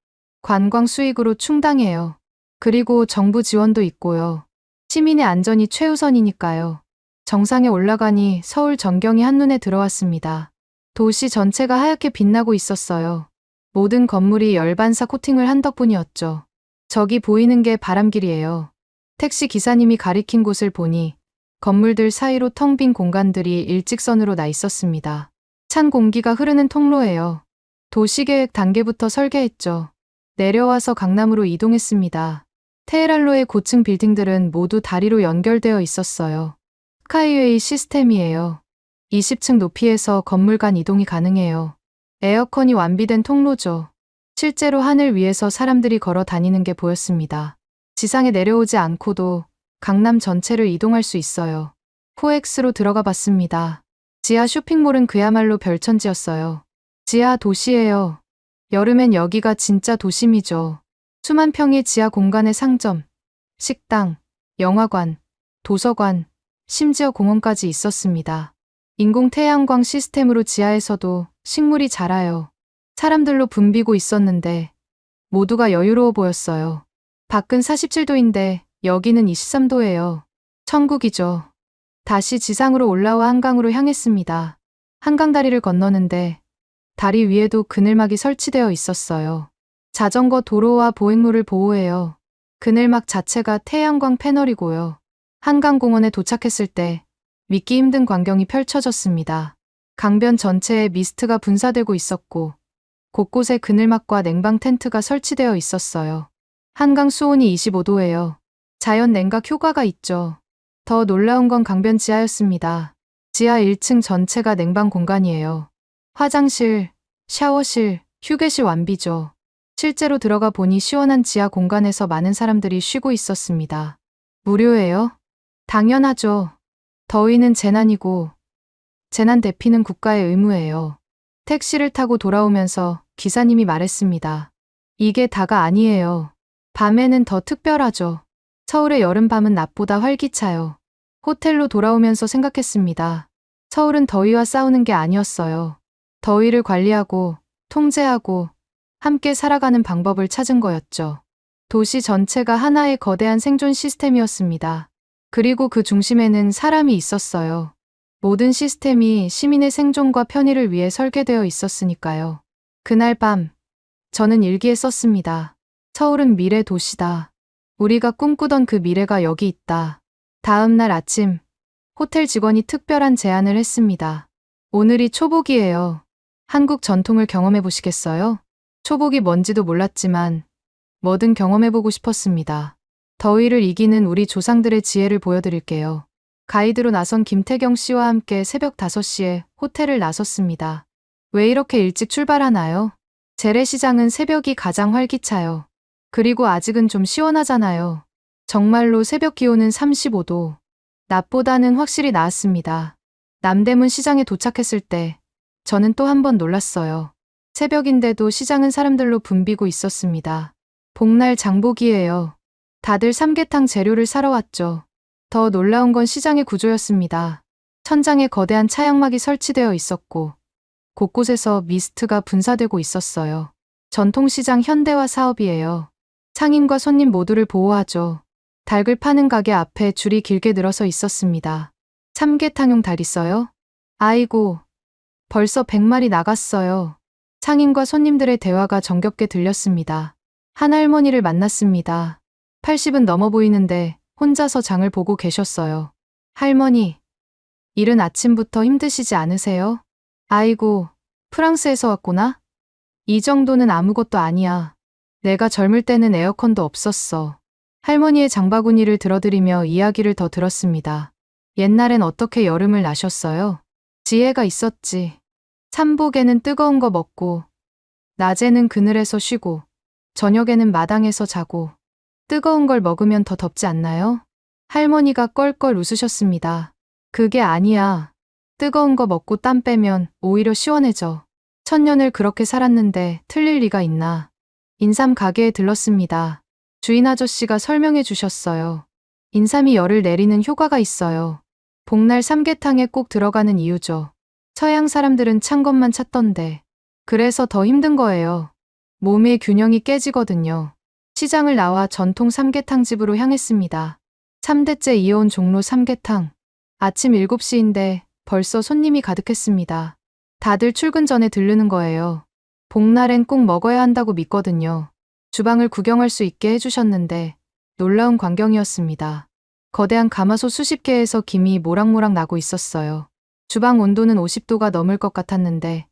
관광 수익으로 충당해요. 그리고 정부 지원도 있고요. 시민의 안전이 최우선이니까요. 정상에 올라가니 서울 전경이 한눈에 들어왔습니다. 도시 전체가 하얗게 빛나고 있었어요. 모든 건물이 열반사 코팅을 한 덕분이었죠. 저기 보이는 게 바람길이에요. 택시 기사님이 가리킨 곳을 보니 건물들 사이로 텅 빈 공간들이 일직선으로 나 있었습니다. 찬 공기가 흐르는 통로예요. 도시계획 단계부터 설계했죠. 내려와서 강남으로 이동했습니다. 테헤란로의 고층 빌딩들은 모두 다리로 연결되어 있었어요. 스카이웨이 시스템이에요. 20층 높이에서 건물 간 이동이 가능해요. 에어컨이 완비된 통로죠. 실제로 하늘 위에서 사람들이 걸어 다니는 게 보였습니다. 지상에 내려오지 않고도 강남 전체를 이동할 수 있어요. 코엑스로 들어가 봤습니다. 지하 쇼핑몰은 그야말로 별천지였어요. 지하 도시예요. 여름엔 여기가 진짜 도심이죠. 수만 평의 지하 공간의 상점, 식당, 영화관, 도서관, 심지어 공원까지 있었습니다. 인공 태양광 시스템으로 지하에서도 식물이 자라요. 사람들로 붐비고 있었는데 모두가 여유로워 보였어요. 밖은 47도인데 여기는 23도예요. 천국이죠. 다시 지상으로 올라와 한강으로 향했습니다. 한강다리를 건너는데 다리 위에도 그늘막이 설치되어 있었어요. 자전거 도로와 보행로를 보호해요. 그늘막 자체가 태양광 패널이고요. 한강공원에 도착했을 때 믿기 힘든 광경이 펼쳐졌습니다. 강변 전체에 미스트가 분사되고 있었고 곳곳에 그늘막과 냉방 텐트가 설치되어 있었어요. 한강 수온이 25도예요. 자연 냉각 효과가 있죠. 더 놀라운 건 강변 지하였습니다. 지하 1층 전체가 냉방 공간이에요. 화장실, 샤워실, 휴게실 완비죠. 실제로 들어가 보니 시원한 지하 공간에서 많은 사람들이 쉬고 있었습니다. 무료예요? 당연하죠. 더위는 재난이고 재난 대피는 국가의 의무예요. 택시를 타고 돌아오면서 기사님이 말했습니다. 이게 다가 아니에요. 밤에는 더 특별하죠. 서울의 여름밤은 낮보다 활기차요. 호텔로 돌아오면서 생각했습니다. 서울은 더위와 싸우는 게 아니었어요. 더위를 관리하고 통제하고 함께 살아가는 방법을 찾은 거였죠. 도시 전체가 하나의 거대한 생존 시스템이었습니다. 그리고 그 중심에는 사람이 있었어요. 모든 시스템이 시민의 생존과 편의를 위해 설계되어 있었으니까요. 그날 밤, 저는 일기에 썼습니다. 서울은 미래 도시다. 우리가 꿈꾸던 그 미래가 여기 있다. 다음 날 아침, 호텔 직원이 특별한 제안을 했습니다. 오늘이 초복이에요. 한국 전통을 경험해 보시겠어요? 초복이 뭔지도 몰랐지만 뭐든 경험해보고 싶었습니다. 더위를 이기는 우리 조상들의 지혜를 보여드릴게요. 가이드로 나선 김태경 씨와 함께 새벽 5시에 호텔을 나섰습니다. 왜 이렇게 일찍 출발하나요? 재래시장은 새벽이 가장 활기차요. 그리고 아직은 좀 시원하잖아요. 정말로 새벽 기온은 35도. 낮보다는 확실히 나았습니다. 남대문 시장에 도착했을 때 저는 또 한 번 놀랐어요. 새벽인데도 시장은 사람들로 붐비고 있었습니다. 복날 장보기예요. 다들 삼계탕 재료를 사러 왔죠. 더 놀라운 건 시장의 구조였습니다. 천장에 거대한 차양막이 설치되어 있었고 곳곳에서 미스트가 분사되고 있었어요. 전통시장 현대화 사업이에요. 상인과 손님 모두를 보호하죠. 닭을 파는 가게 앞에 줄이 길게 늘어서 있었습니다. 삼계탕용 닭 있어요? 아이고, 벌써 100마리 나갔어요. 상인과 손님들의 대화가 정겹게 들렸습니다. 한 할머니를 만났습니다. 80은 넘어 보이는데 혼자서 장을 보고 계셨어요. 할머니, 이른 아침부터 힘드시지 않으세요? 아이고, 프랑스에서 왔구나? 이 정도는 아무것도 아니야. 내가 젊을 때는 에어컨도 없었어. 할머니의 장바구니를 들어드리며 이야기를 더 들었습니다. 옛날엔 어떻게 여름을 나셨어요? 지혜가 있었지. 삼복에는 뜨거운 거 먹고, 낮에는 그늘에서 쉬고, 저녁에는 마당에서 자고, 뜨거운 걸 먹으면 더 덥지 않나요? 할머니가 껄껄 웃으셨습니다. 그게 아니야. 뜨거운 거 먹고 땀 빼면 오히려 시원해져. 천년을 그렇게 살았는데 틀릴 리가 있나. 인삼 가게에 들렀습니다. 주인 아저씨가 설명해 주셨어요. 인삼이 열을 내리는 효과가 있어요. 복날 삼계탕에 꼭 들어가는 이유죠. 서양 사람들은 찬 것만 찾던데. 그래서 더 힘든 거예요. 몸의 균형이 깨지거든요. 시장을 나와 전통 삼계탕 집으로 향했습니다. 3대째 이어온 종로 삼계탕. 아침 7시인데 벌써 손님이 가득했습니다. 다들 출근 전에 들르는 거예요. 복날엔 꼭 먹어야 한다고 믿거든요. 주방을 구경할 수 있게 해주셨는데 놀라운 광경이었습니다. 거대한 가마솥 수십 개에서 김이 모락모락 나고 있었어요. 주방 온도는 50도가 넘을 것 같았는데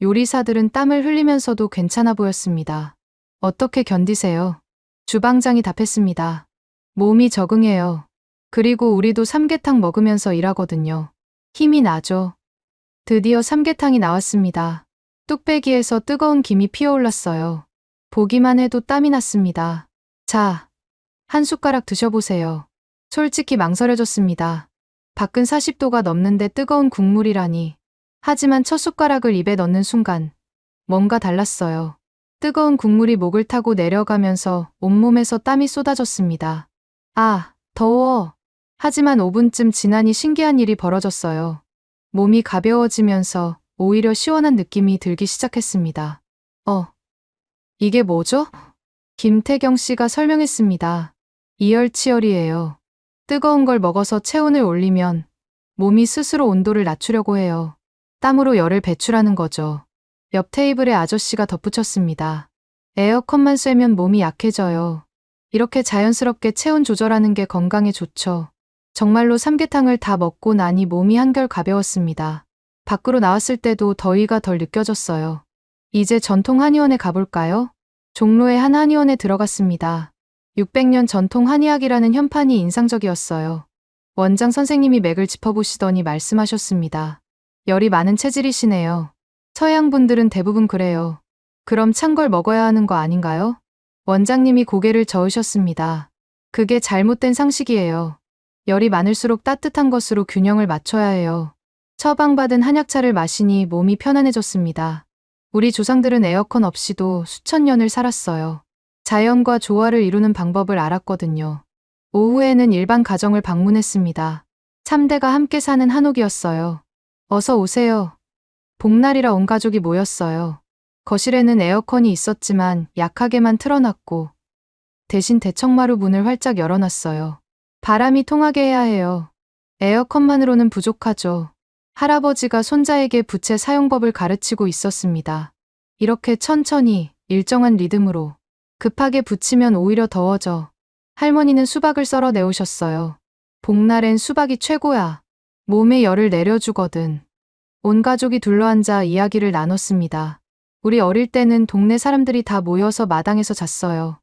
요리사들은 땀을 흘리면서도 괜찮아 보였습니다. 어떻게 견디세요? 주방장이 답했습니다. 몸이 적응해요. 그리고 우리도 삼계탕 먹으면서 일하거든요. 힘이 나죠. 드디어 삼계탕이 나왔습니다. 뚝배기에서 뜨거운 김이 피어올랐어요. 보기만 해도 땀이 났습니다. 자, 한 숟가락 드셔보세요. 솔직히 망설여졌습니다. 밖은 40도가 넘는데 뜨거운 국물이라니. 하지만 첫 숟가락을 입에 넣는 순간 뭔가 달랐어요. 뜨거운 국물이 목을 타고 내려가면서 온몸에서 땀이 쏟아졌습니다. 아, 더워. 하지만 5분쯤 지나니 신기한 일이 벌어졌어요. 몸이 가벼워지면서 오히려 시원한 느낌이 들기 시작했습니다. 이게 뭐죠? 김태경 씨가 설명했습니다. 이열치열이에요. 뜨거운 걸 먹어서 체온을 올리면 몸이 스스로 온도를 낮추려고 해요. 땀으로 열을 배출하는 거죠. 옆 테이블에 아저씨가 덧붙였습니다. 에어컨만 쐬면 몸이 약해져요. 이렇게 자연스럽게 체온 조절하는 게 건강에 좋죠. 정말로 삼계탕을 다 먹고 나니 몸이 한결 가벼웠습니다. 밖으로 나왔을 때도 더위가 덜 느껴졌어요. 이제 전통 한의원에 가볼까요? 종로의 한 한의원에 들어갔습니다. 600년 전통 한의학이라는 현판이 인상적이었어요. 원장 선생님이 맥을 짚어보시더니 말씀하셨습니다. 열이 많은 체질이시네요. 서양 분들은 대부분 그래요. 그럼 찬 걸 먹어야 하는 거 아닌가요? 원장님이 고개를 저으셨습니다. 그게 잘못된 상식이에요. 열이 많을수록 따뜻한 것으로 균형을 맞춰야 해요. 처방받은 한약차를 마시니 몸이 편안해졌습니다. 우리 조상들은 에어컨 없이도 수천 년을 살았어요. 자연과 조화를 이루는 방법을 알았거든요. 오후에는 일반 가정을 방문했습니다. 3대가 함께 사는 한옥이었어요. 어서 오세요. 복날이라 온 가족이 모였어요. 거실에는 에어컨이 있었지만 약하게만 틀어놨고 대신 대청마루 문을 활짝 열어놨어요. 바람이 통하게 해야 해요. 에어컨만으로는 부족하죠. 할아버지가 손자에게 부채 사용법을 가르치고 있었습니다. 이렇게 천천히 일정한 리듬으로 급하게 붙이면 오히려 더워져. 할머니는 수박을 썰어 내오셨어요. 복날엔 수박이 최고야. 몸에 열을 내려주거든. 온 가족이 둘러앉아 이야기를 나눴습니다. 우리 어릴 때는 동네 사람들이 다 모여서 마당에서 잤어요.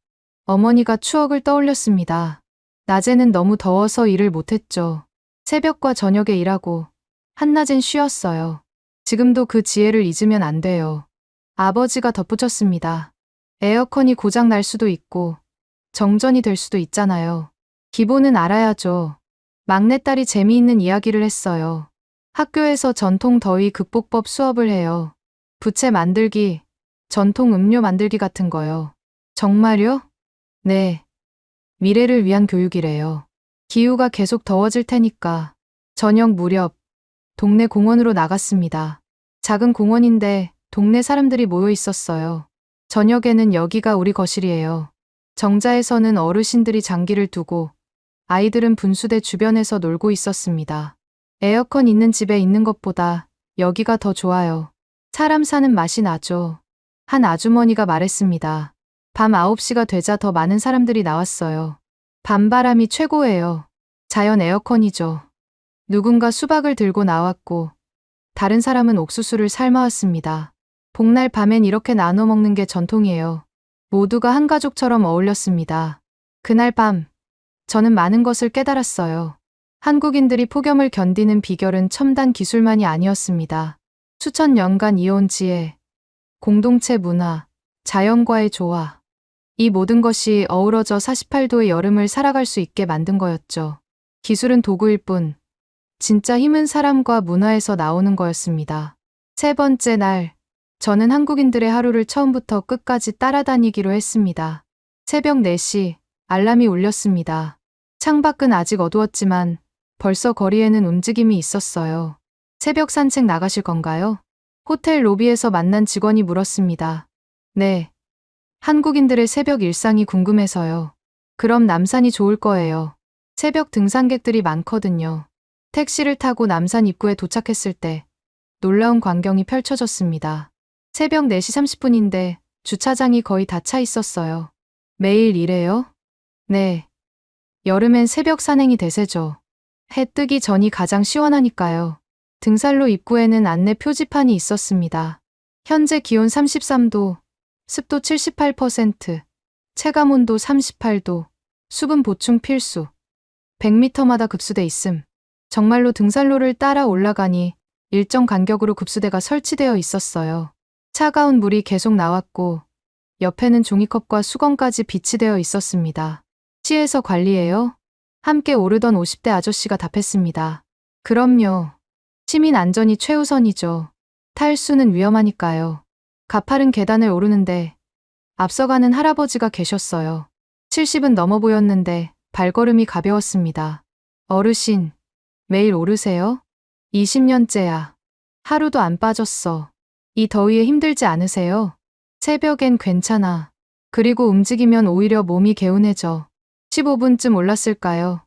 어머니가 추억을 떠올렸습니다. 낮에는 너무 더워서 일을 못했죠. 새벽과 저녁에 일하고 한낮엔 쉬었어요. 지금도 그 지혜를 잊으면 안 돼요. 아버지가 덧붙였습니다. 에어컨이 고장 날 수도 있고 정전이 될 수도 있잖아요. 기본은 알아야죠. 막내딸이 재미있는 이야기를 했어요. 학교에서 전통 더위 극복법 수업을 해요. 부채 만들기, 전통 음료 만들기 같은 거요. 정말요? 네. 미래를 위한 교육이래요. 기후가 계속 더워질 테니까. 저녁 무렵 동네 공원으로 나갔습니다. 작은 공원인데 동네 사람들이 모여 있었어요. 저녁에는 여기가 우리 거실이에요. 정자에서는 어르신들이 장기를 두고 아이들은 분수대 주변에서 놀고 있었습니다. 에어컨 있는 집에 있는 것보다 여기가 더 좋아요. 사람 사는 맛이 나죠. 한 아주머니가 말했습니다. 밤 9시가 되자 더 많은 사람들이 나왔어요. 밤바람이 최고예요. 자연 에어컨이죠. 누군가 수박을 들고 나왔고 다른 사람은 옥수수를 삶아왔습니다. 복날 밤엔 이렇게 나눠 먹는 게 전통이에요. 모두가 한 가족처럼 어울렸습니다. 그날 밤 저는 많은 것을 깨달았어요. 한국인들이 폭염을 견디는 비결은 첨단 기술만이 아니었습니다. 수천 년간 이어온 지혜, 공동체 문화, 자연과의 조화. 이 모든 것이 어우러져 48도의 여름을 살아갈 수 있게 만든 거였죠. 기술은 도구일 뿐 진짜 힘은 사람과 문화에서 나오는 거였습니다. 세 번째 날, 저는 한국인들의 하루를 처음부터 끝까지 따라다니기로 했습니다. 새벽 4시, 알람이 울렸습니다. 창밖은 아직 어두웠지만 벌써 거리에는 움직임이 있었어요. 새벽 산책 나가실 건가요? 호텔 로비에서 만난 직원이 물었습니다. 네. 한국인들의 새벽 일상이 궁금해서요. 그럼 남산이 좋을 거예요. 새벽 등산객들이 많거든요. 택시를 타고 남산 입구에 도착했을 때 놀라운 광경이 펼쳐졌습니다. 새벽 4시 30분인데 주차장이 거의 다 차 있었어요. 매일 이래요? 네. 여름엔 새벽 산행이 대세죠. 해 뜨기 전이 가장 시원하니까요. 등산로 입구에는 안내 표지판이 있었습니다. 현재 기온 33도, 습도 78%, 체감온도 38도, 수분 보충 필수. 100m마다 급수대 있음. 정말로 등산로를 따라 올라가니 일정 간격으로 급수대가 설치되어 있었어요. 차가운 물이 계속 나왔고 옆에는 종이컵과 수건까지 비치되어 있었습니다. 시에서 관리해요? 함께 오르던 50대 아저씨가 답했습니다. 그럼요. 시민 안전이 최우선이죠. 탈수는 위험하니까요. 가파른 계단을 오르는데 앞서가는 할아버지가 계셨어요. 70은 넘어 보였는데 발걸음이 가벼웠습니다. 어르신, 매일 오르세요? 20년째야. 하루도 안 빠졌어. 이 더위에 힘들지 않으세요? 새벽엔 괜찮아. 그리고 움직이면 오히려 몸이 개운해져. 15분쯤 올랐을까요?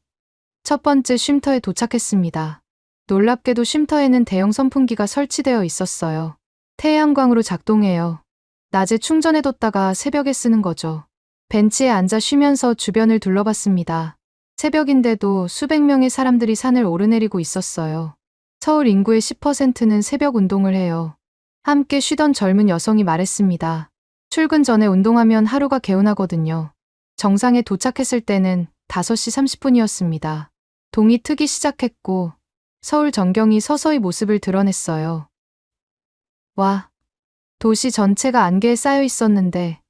첫 번째 쉼터에 도착했습니다. 놀랍게도 쉼터에는 대형 선풍기가 설치되어 있었어요. 태양광으로 작동해요. 낮에 충전해뒀다가 새벽에 쓰는 거죠. 벤치에 앉아 쉬면서 주변을 둘러봤습니다. 새벽인데도 수백 명의 사람들이 산을 오르내리고 있었어요. 서울 인구의 10%는 새벽 운동을 해요. 함께 쉬던 젊은 여성이 말했습니다. 출근 전에 운동하면 하루가 개운하거든요. 정상에 도착했을 때는 5시 30분이었습니다. 동이 트기 시작했고 서울 전경이 서서히 모습을 드러냈어요. 와, 도시 전체가 안개에 쌓여 있었는데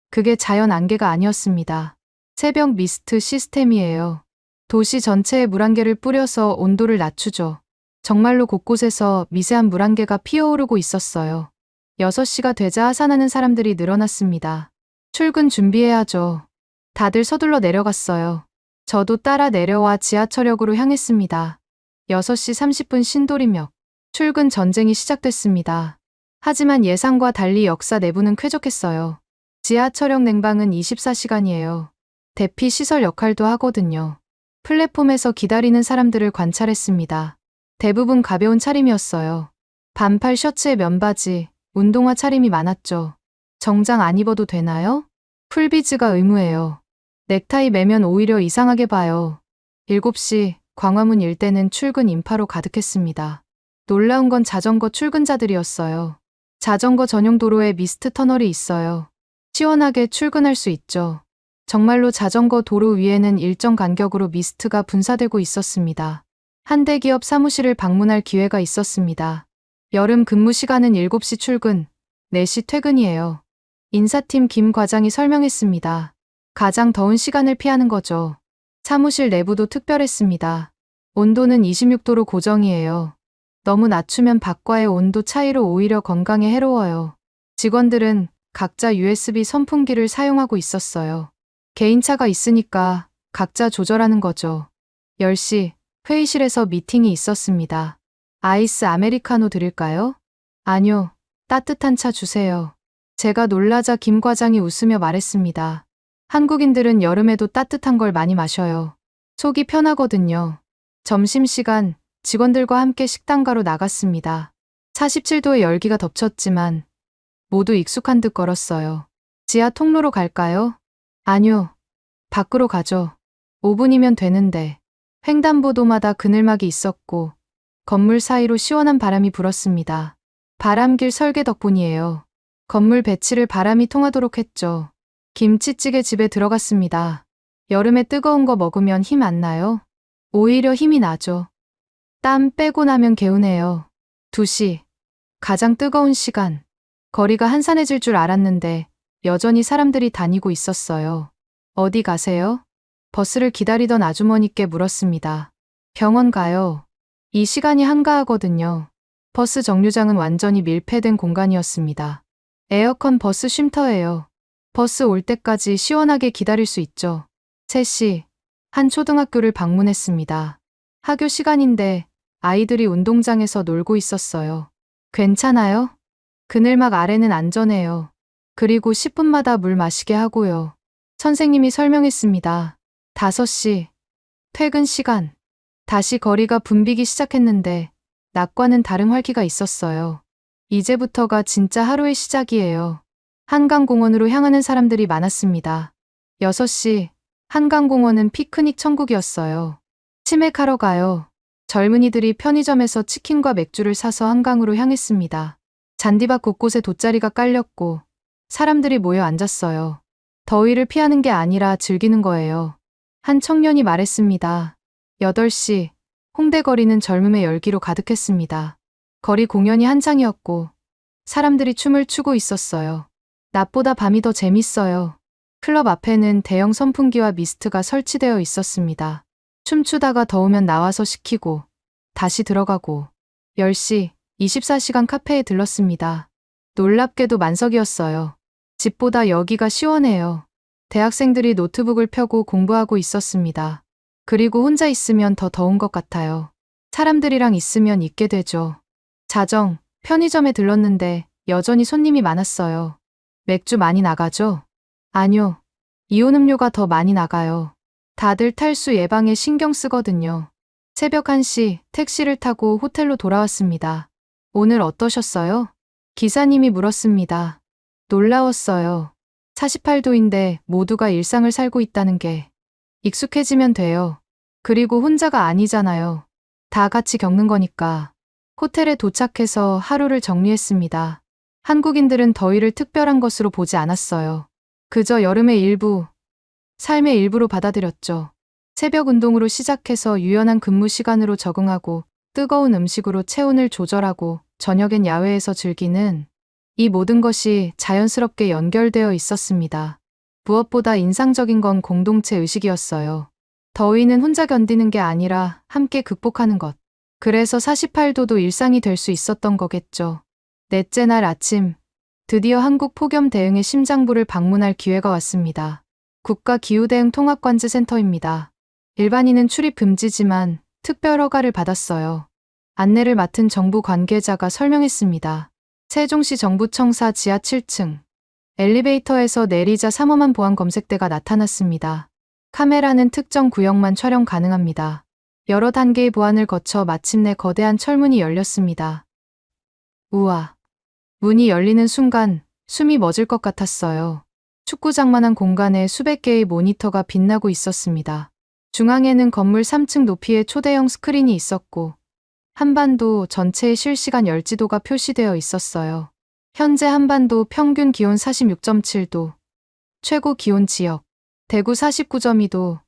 그게 자연 안개가 아니었습니다. 새벽 미스트 시스템이에요. 도시 전체에 물안개를 뿌려서 온도를 낮추죠. 정말로 곳곳에서 미세한 물안개가 피어오르고 있었어요. 6시가 되자 하산하는 사람들이 늘어났습니다. 출근 준비해야죠. 다들 서둘러 내려갔어요. 저도 따라 내려와 지하철역으로 향했습니다. 6시 30분 신도림역. 출근 전쟁이 시작됐습니다. 하지만 예상과 달리 역사 내부는 쾌적했어요. 지하철역 냉방은 24시간이에요. 대피 시설 역할도 하거든요. 플랫폼에서 기다리는 사람들을 관찰했습니다. 대부분 가벼운 차림이었어요. 반팔 셔츠에 면바지, 운동화 차림이 많았죠. 정장 안 입어도 되나요? 풀비즈가 의무예요. 넥타이 매면 오히려 이상하게 봐요. 7시 광화문 일대는 출근 인파로 가득했습니다. 놀라운 건 자전거 출근자들이었어요. 자전거 전용 도로에 미스트 터널이 있어요. 시원하게 출근할 수 있죠. 정말로 자전거 도로 위에는 일정 간격으로 미스트가 분사되고 있었습니다. 한 대기업 사무실을 방문할 기회가 있었습니다. 여름 근무 시간은 7시 출근, 4시 퇴근이에요. 인사팀 김 과장이 설명했습니다. 가장 더운 시간을 피하는 거죠. 사무실 내부도 특별했습니다. 온도는 26도로 고정이에요. 너무 낮추면 밖과의 온도 차이로 오히려 건강에 해로워요. 직원들은 각자 USB 선풍기를 사용하고 있었어요. 개인차가 있으니까 각자 조절하는 거죠. 10시 회의실에서 미팅이 있었습니다. 아이스 아메리카노 드릴까요? 아니요, 따뜻한 차 주세요. 제가 놀라자 김 과장이 웃으며 말했습니다. 한국인들은 여름에도 따뜻한 걸 많이 마셔요. 속이 편하거든요. 점심시간 직원들과 함께 식당가로 나갔습니다. 47도의 열기가 덮쳤지만 모두 익숙한 듯 걸었어요. 지하 통로로 갈까요? 아니요. 밖으로 가죠. 5분이면 되는데. 횡단보도마다 그늘막이 있었고 건물 사이로 시원한 바람이 불었습니다. 바람길 설계 덕분이에요. 건물 배치를 바람이 통하도록 했죠. 김치찌개 집에 들어갔습니다. 여름에 뜨거운 거 먹으면 힘 안 나요? 오히려 힘이 나죠. 땀 빼고 나면 개운해요. 2시. 가장 뜨거운 시간. 거리가 한산해질 줄 알았는데 여전히 사람들이 다니고 있었어요. 어디 가세요? 버스를 기다리던 아주머니께 물었습니다. 병원 가요. 이 시간이 한가하거든요. 버스 정류장은 완전히 밀폐된 공간이었습니다. 에어컨 버스 쉼터예요. 버스 올 때까지 시원하게 기다릴 수 있죠. 3시, 한 초등학교를 방문했습니다. 학교 시간인데 아이들이 운동장에서 놀고 있었어요. 괜찮아요? 그늘막 아래는 안전해요. 그리고 10분마다 물 마시게 하고요. 선생님이 설명했습니다. 5시, 퇴근 시간. 다시 거리가 붐비기 시작했는데 낮과는 다른 활기가 있었어요. 이제부터가 진짜 하루의 시작이에요. 한강공원으로 향하는 사람들이 많았습니다. 6시, 한강공원은 피크닉 천국이었어요. 치맥하러 가요. 젊은이들이 편의점에서 치킨과 맥주를 사서 한강으로 향했습니다. 잔디밭 곳곳에 돗자리가 깔렸고 사람들이 모여 앉았어요. 더위를 피하는 게 아니라 즐기는 거예요. 한 청년이 말했습니다. 8시, 홍대 거리는 젊음의 열기로 가득했습니다. 거리 공연이 한창이었고 사람들이 춤을 추고 있었어요. 낮보다 밤이 더 재밌어요. 클럽 앞에는 대형 선풍기와 미스트가 설치되어 있었습니다. 춤추다가 더우면 나와서 식히고 다시 들어가고 10시, 24시간 카페에 들렀습니다. 놀랍게도 만석이었어요. 집보다 여기가 시원해요. 대학생들이 노트북을 펴고 공부하고 있었습니다. 그리고 혼자 있으면 더 더운 것 같아요. 사람들이랑 있으면 있게 되죠. 자정, 편의점에 들렀는데 여전히 손님이 많았어요. 맥주 많이 나가죠? 아니요. 이온 음료가 더 많이 나가요. 다들 탈수 예방에 신경 쓰거든요. 새벽 1시 택시를 타고 호텔로 돌아왔습니다. 오늘 어떠셨어요? 기사님이 물었습니다. 놀라웠어요. 48도인데 모두가 일상을 살고 있다는 게 익숙해지면 돼요. 그리고 혼자가 아니잖아요. 다 같이 겪는 거니까. 호텔에 도착해서 하루를 정리했습니다. 한국인들은 더위를 특별한 것으로 보지 않았어요. 그저 여름의 일부, 삶의 일부로 받아들였죠. 새벽 운동으로 시작해서 유연한 근무 시간으로 적응하고 뜨거운 음식으로 체온을 조절하고 저녁엔 야외에서 즐기는 이 모든 것이 자연스럽게 연결되어 있었습니다. 무엇보다 인상적인 건 공동체 의식이었어요. 더위는 혼자 견디는 게 아니라 함께 극복하는 것. 그래서 48도도 일상이 될 수 있었던 거겠죠. 넷째 날 아침, 드디어 한국 폭염 대응의 심장부를 방문할 기회가 왔습니다. 국가기후대응 통합관제센터입니다. 일반인은 출입 금지지만 특별 허가를 받았어요. 안내를 맡은 정부 관계자가 설명했습니다. 세종시 정부청사 지하 7층. 엘리베이터에서 내리자 삼엄한 보안 검색대가 나타났습니다. 카메라는 특정 구역만 촬영 가능합니다. 여러 단계의 보안을 거쳐 마침내 거대한 철문이 열렸습니다. 우와. 문이 열리는 순간 숨이 멎을 것 같았어요. 축구장만한 공간에 수백 개의 모니터가 빛나고 있었습니다. 중앙에는 건물 3층 높이의 초대형 스크린이 있었고 한반도 전체의 실시간 열지도가 표시되어 있었어요. 현재 한반도 평균 기온 46.7도, 최고 기온 지역, 대구 49.2도,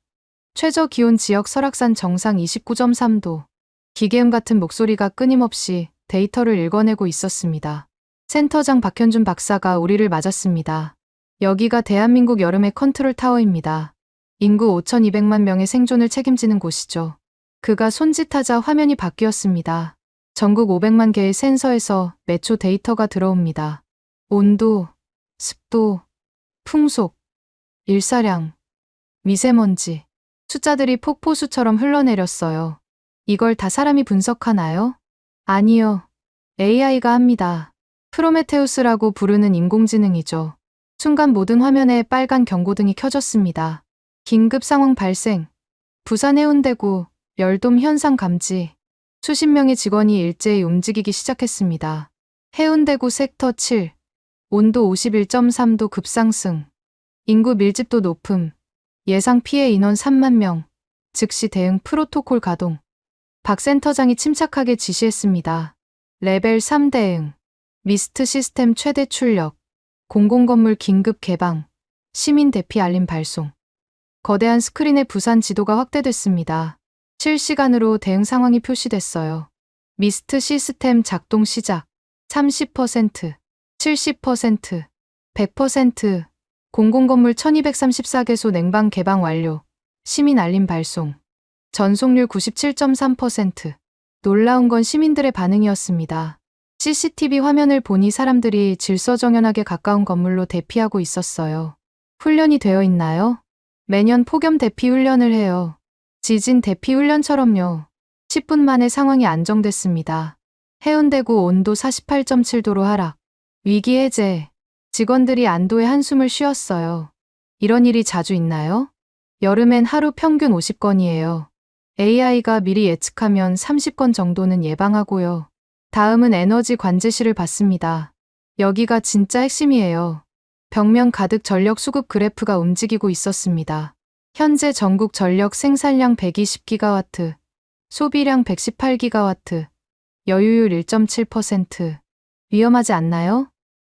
최저 기온 지역 설악산 정상 29.3도, 기계음 같은 목소리가 끊임없이 데이터를 읽어내고 있었습니다. 센터장 박현준 박사가 우리를 맞았습니다. 여기가 대한민국 여름의 컨트롤 타워입니다. 인구 5,200만 명의 생존을 책임지는 곳이죠. 그가 손짓하자 화면이 바뀌었습니다. 전국 500만 개의 센서에서 매초 데이터가 들어옵니다. 온도, 습도, 풍속, 일사량, 미세먼지. 숫자들이 폭포수처럼 흘러내렸어요. 이걸 다 사람이 분석하나요? 아니요. AI가 합니다. 프로메테우스라고 부르는 인공지능이죠. 순간 모든 화면에 빨간 경고등이 켜졌습니다. 긴급 상황 발생. 부산 해운대구 열돔 현상 감지. 수십 명의 직원이 일제히 움직이기 시작했습니다. 해운대구 섹터 7. 온도 51.3도 급상승. 인구 밀집도 높음. 예상 피해 인원 3만 명. 즉시 대응 프로토콜 가동. 박 센터장이 침착하게 지시했습니다. 레벨 3 대응. 미스트 시스템 최대 출력. 공공건물 긴급 개방. 시민 대피 알림 발송. 거대한 스크린에 부산 지도가 확대됐습니다. 실시간으로 대응 상황이 표시됐어요. 미스트 시스템 작동 시작. 30%, 70%, 100%. 공공건물 1234개소 냉방 개방 완료. 시민 알림 발송. 전속률 97.3%. 놀라운 건 시민들의 반응이었습니다. CCTV 화면을 보니 사람들이 질서정연하게 가까운 건물로 대피하고 있었어요. 훈련이 되어 있나요? 매년 폭염 대피 훈련을 해요. 지진 대피 훈련처럼요. 10분 만에 상황이 안정됐습니다. 해운대구 온도 48.7도로 하락. 위기 해제. 직원들이 안도의 한숨을 쉬었어요. 이런 일이 자주 있나요? 여름엔 하루 평균 50건이에요. AI가 미리 예측하면 30건 정도는 예방하고요. 다음은 에너지 관제실을 봤습니다. 여기가 진짜 핵심이에요. 벽면 가득 전력 수급 그래프가 움직이고 있었습니다. 현재 전국 전력 생산량 120기가와트, 소비량 118기가와트, 여유율 1.7%. 위험하지 않나요?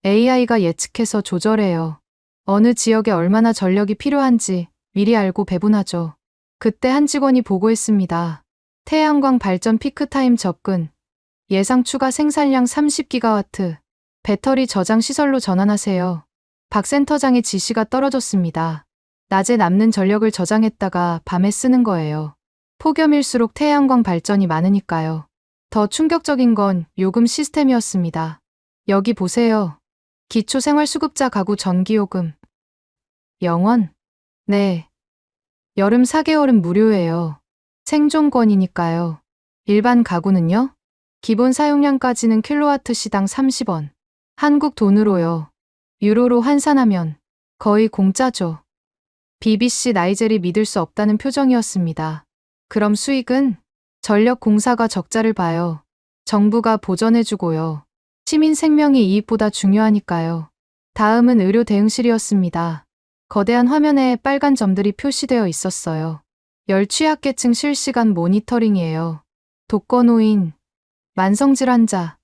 AI가 예측해서 조절해요. 어느 지역에 얼마나 전력이 필요한지 미리 알고 배분하죠. 그때 한 직원이 보고했습니다. 태양광 발전 피크타임 접근, 예상 추가 생산량 30기가와트, 배터리 저장 시설로 전환하세요. 박 센터장의 지시가 떨어졌습니다. 낮에 남는 전력을 저장했다가 밤에 쓰는 거예요. 폭염일수록 태양광 발전이 많으니까요. 더 충격적인 건 요금 시스템이었습니다. 여기 보세요. 기초생활수급자 가구 전기요금. 0원? 네. 여름 4개월은 무료예요. 생존권이니까요. 일반 가구는요? 기본 사용량까지는 킬로와트 시당 30원. 한국 돈으로요. 유로로 환산하면 거의 공짜죠. BBC 나이젤이 믿을 수 없다는 표정이었습니다. 그럼 수익은? 전력공사가 적자를 봐요. 정부가 보전해주고요. 시민 생명이 이익보다 중요하니까요. 다음은 의료 대응실이었습니다. 거대한 화면에 빨간 점들이 표시되어 있었어요. 열 취약계층 실시간 모니터링이에요. 독거노인, 만성질환자,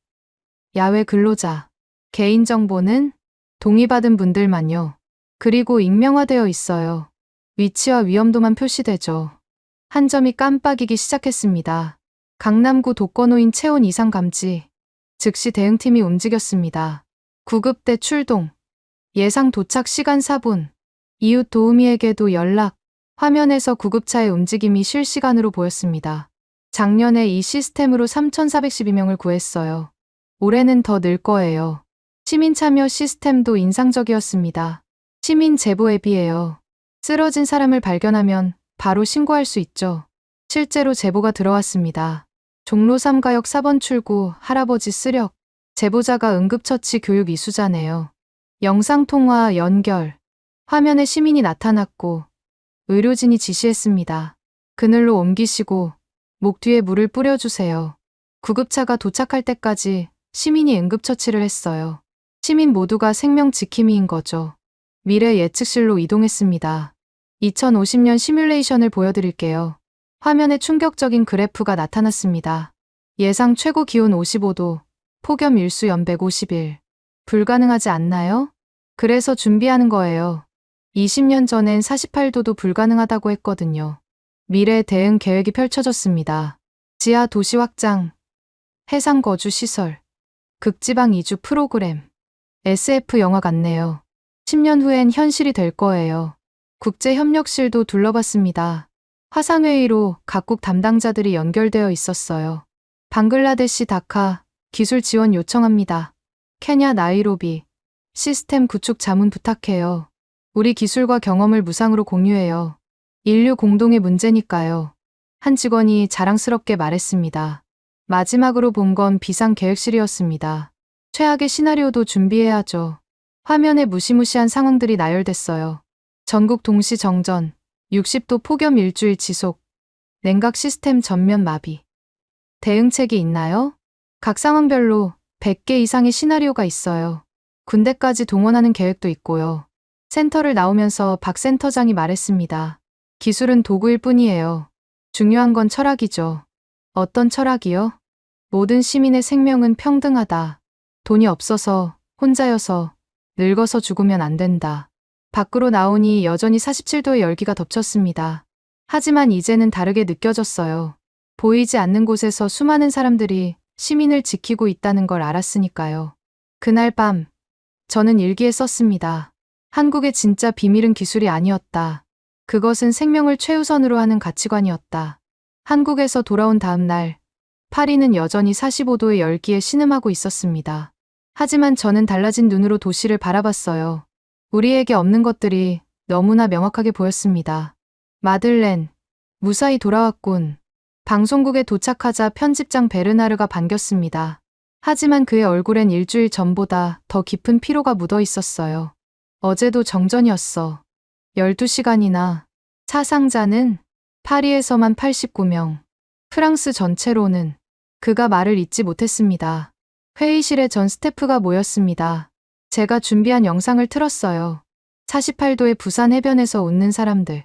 야외 근로자, 개인정보는 동의받은 분들만요. 그리고 익명화되어 있어요. 위치와 위험도만 표시되죠. 한 점이 깜빡이기 시작했습니다. 강남구 독거노인 체온 이상 감지. 즉시 대응팀이 움직였습니다. 구급대 출동. 예상 도착 시간 4분. 이웃 도우미에게도 연락. 화면에서 구급차의 움직임이 실시간으로 보였습니다. 작년에 이 시스템으로 3,412명을 구했어요. 올해는 더 늘 거예요. 시민 참여 시스템도 인상적이었습니다. 시민 제보 앱이에요. 쓰러진 사람을 발견하면 바로 신고할 수 있죠. 실제로 제보가 들어왔습니다. 종로 3가역 4번 출구 할아버지 쓰력. 제보자가 응급처치 교육 이수자네요. 영상통화 연결. 화면에 시민이 나타났고 의료진이 지시했습니다. 그늘로 옮기시고 목 뒤에 물을 뿌려주세요. 구급차가 도착할 때까지 시민이 응급처치를 했어요. 시민 모두가 생명 지킴이인 거죠. 미래 예측실로 이동했습니다. 2050년 시뮬레이션을 보여드릴게요. 화면에 충격적인 그래프가 나타났습니다. 예상 최고 기온 55도, 폭염 일수 연 150일. 불가능하지 않나요? 그래서 준비하는 거예요. 20년 전엔 48도도 불가능하다고 했거든요. 미래 대응 계획이 펼쳐졌습니다. 지하 도시 확장, 해상 거주 시설, 극지방 이주 프로그램. SF 영화 같네요. 10년 후엔 현실이 될 거예요. 국제협력실도 둘러봤습니다. 화상회의로 각국 담당자들이 연결되어 있었어요. 방글라데시 다카, 기술 지원 요청합니다. 케냐 나이로비, 시스템 구축 자문 부탁해요. 우리 기술과 경험을 무상으로 공유해요. 인류 공동의 문제니까요. 한 직원이 자랑스럽게 말했습니다. 마지막으로 본 건 비상계획실이었습니다. 최악의 시나리오도 준비해야죠. 화면에 무시무시한 상황들이 나열됐어요. 전국 동시 정전, 60도 폭염 일주일 지속, 냉각 시스템 전면 마비. 대응책이 있나요? 각 상황별로 100개 이상의 시나리오가 있어요. 군대까지 동원하는 계획도 있고요. 센터를 나오면서 박 센터장이 말했습니다. 기술은 도구일 뿐이에요. 중요한 건 철학이죠. 어떤 철학이요? 모든 시민의 생명은 평등하다. 돈이 없어서, 혼자여서, 늙어서 죽으면 안 된다. 밖으로 나오니 여전히 47도의 열기가 덮쳤습니다. 하지만 이제는 다르게 느껴졌어요. 보이지 않는 곳에서 수많은 사람들이 시민을 지키고 있다는 걸 알았으니까요. 그날 밤, 저는 일기에 썼습니다. 한국의 진짜 비밀은 기술이 아니었다. 그것은 생명을 최우선으로 하는 가치관이었다. 한국에서 돌아온 다음 날, 파리는 여전히 45도의 열기에 신음하고 있었습니다. 하지만 저는 달라진 눈으로 도시를 바라봤어요. 우리에게 없는 것들이 너무나 명확하게 보였습니다. 마들렌, 무사히 돌아왔군. 방송국에 도착하자 편집장 베르나르가 반겼습니다. 하지만 그의 얼굴엔 일주일 전보다 더 깊은 피로가 묻어 있었어요. 어제도 정전이었어. 12시간이나. 사상자는 파리에서만 89명. 프랑스 전체로는. 그가 말을 잇지 못했습니다. 회의실에 전 스태프가 모였습니다. 제가 준비한 영상을 틀었어요. 48도의 부산 해변에서 웃는 사람들.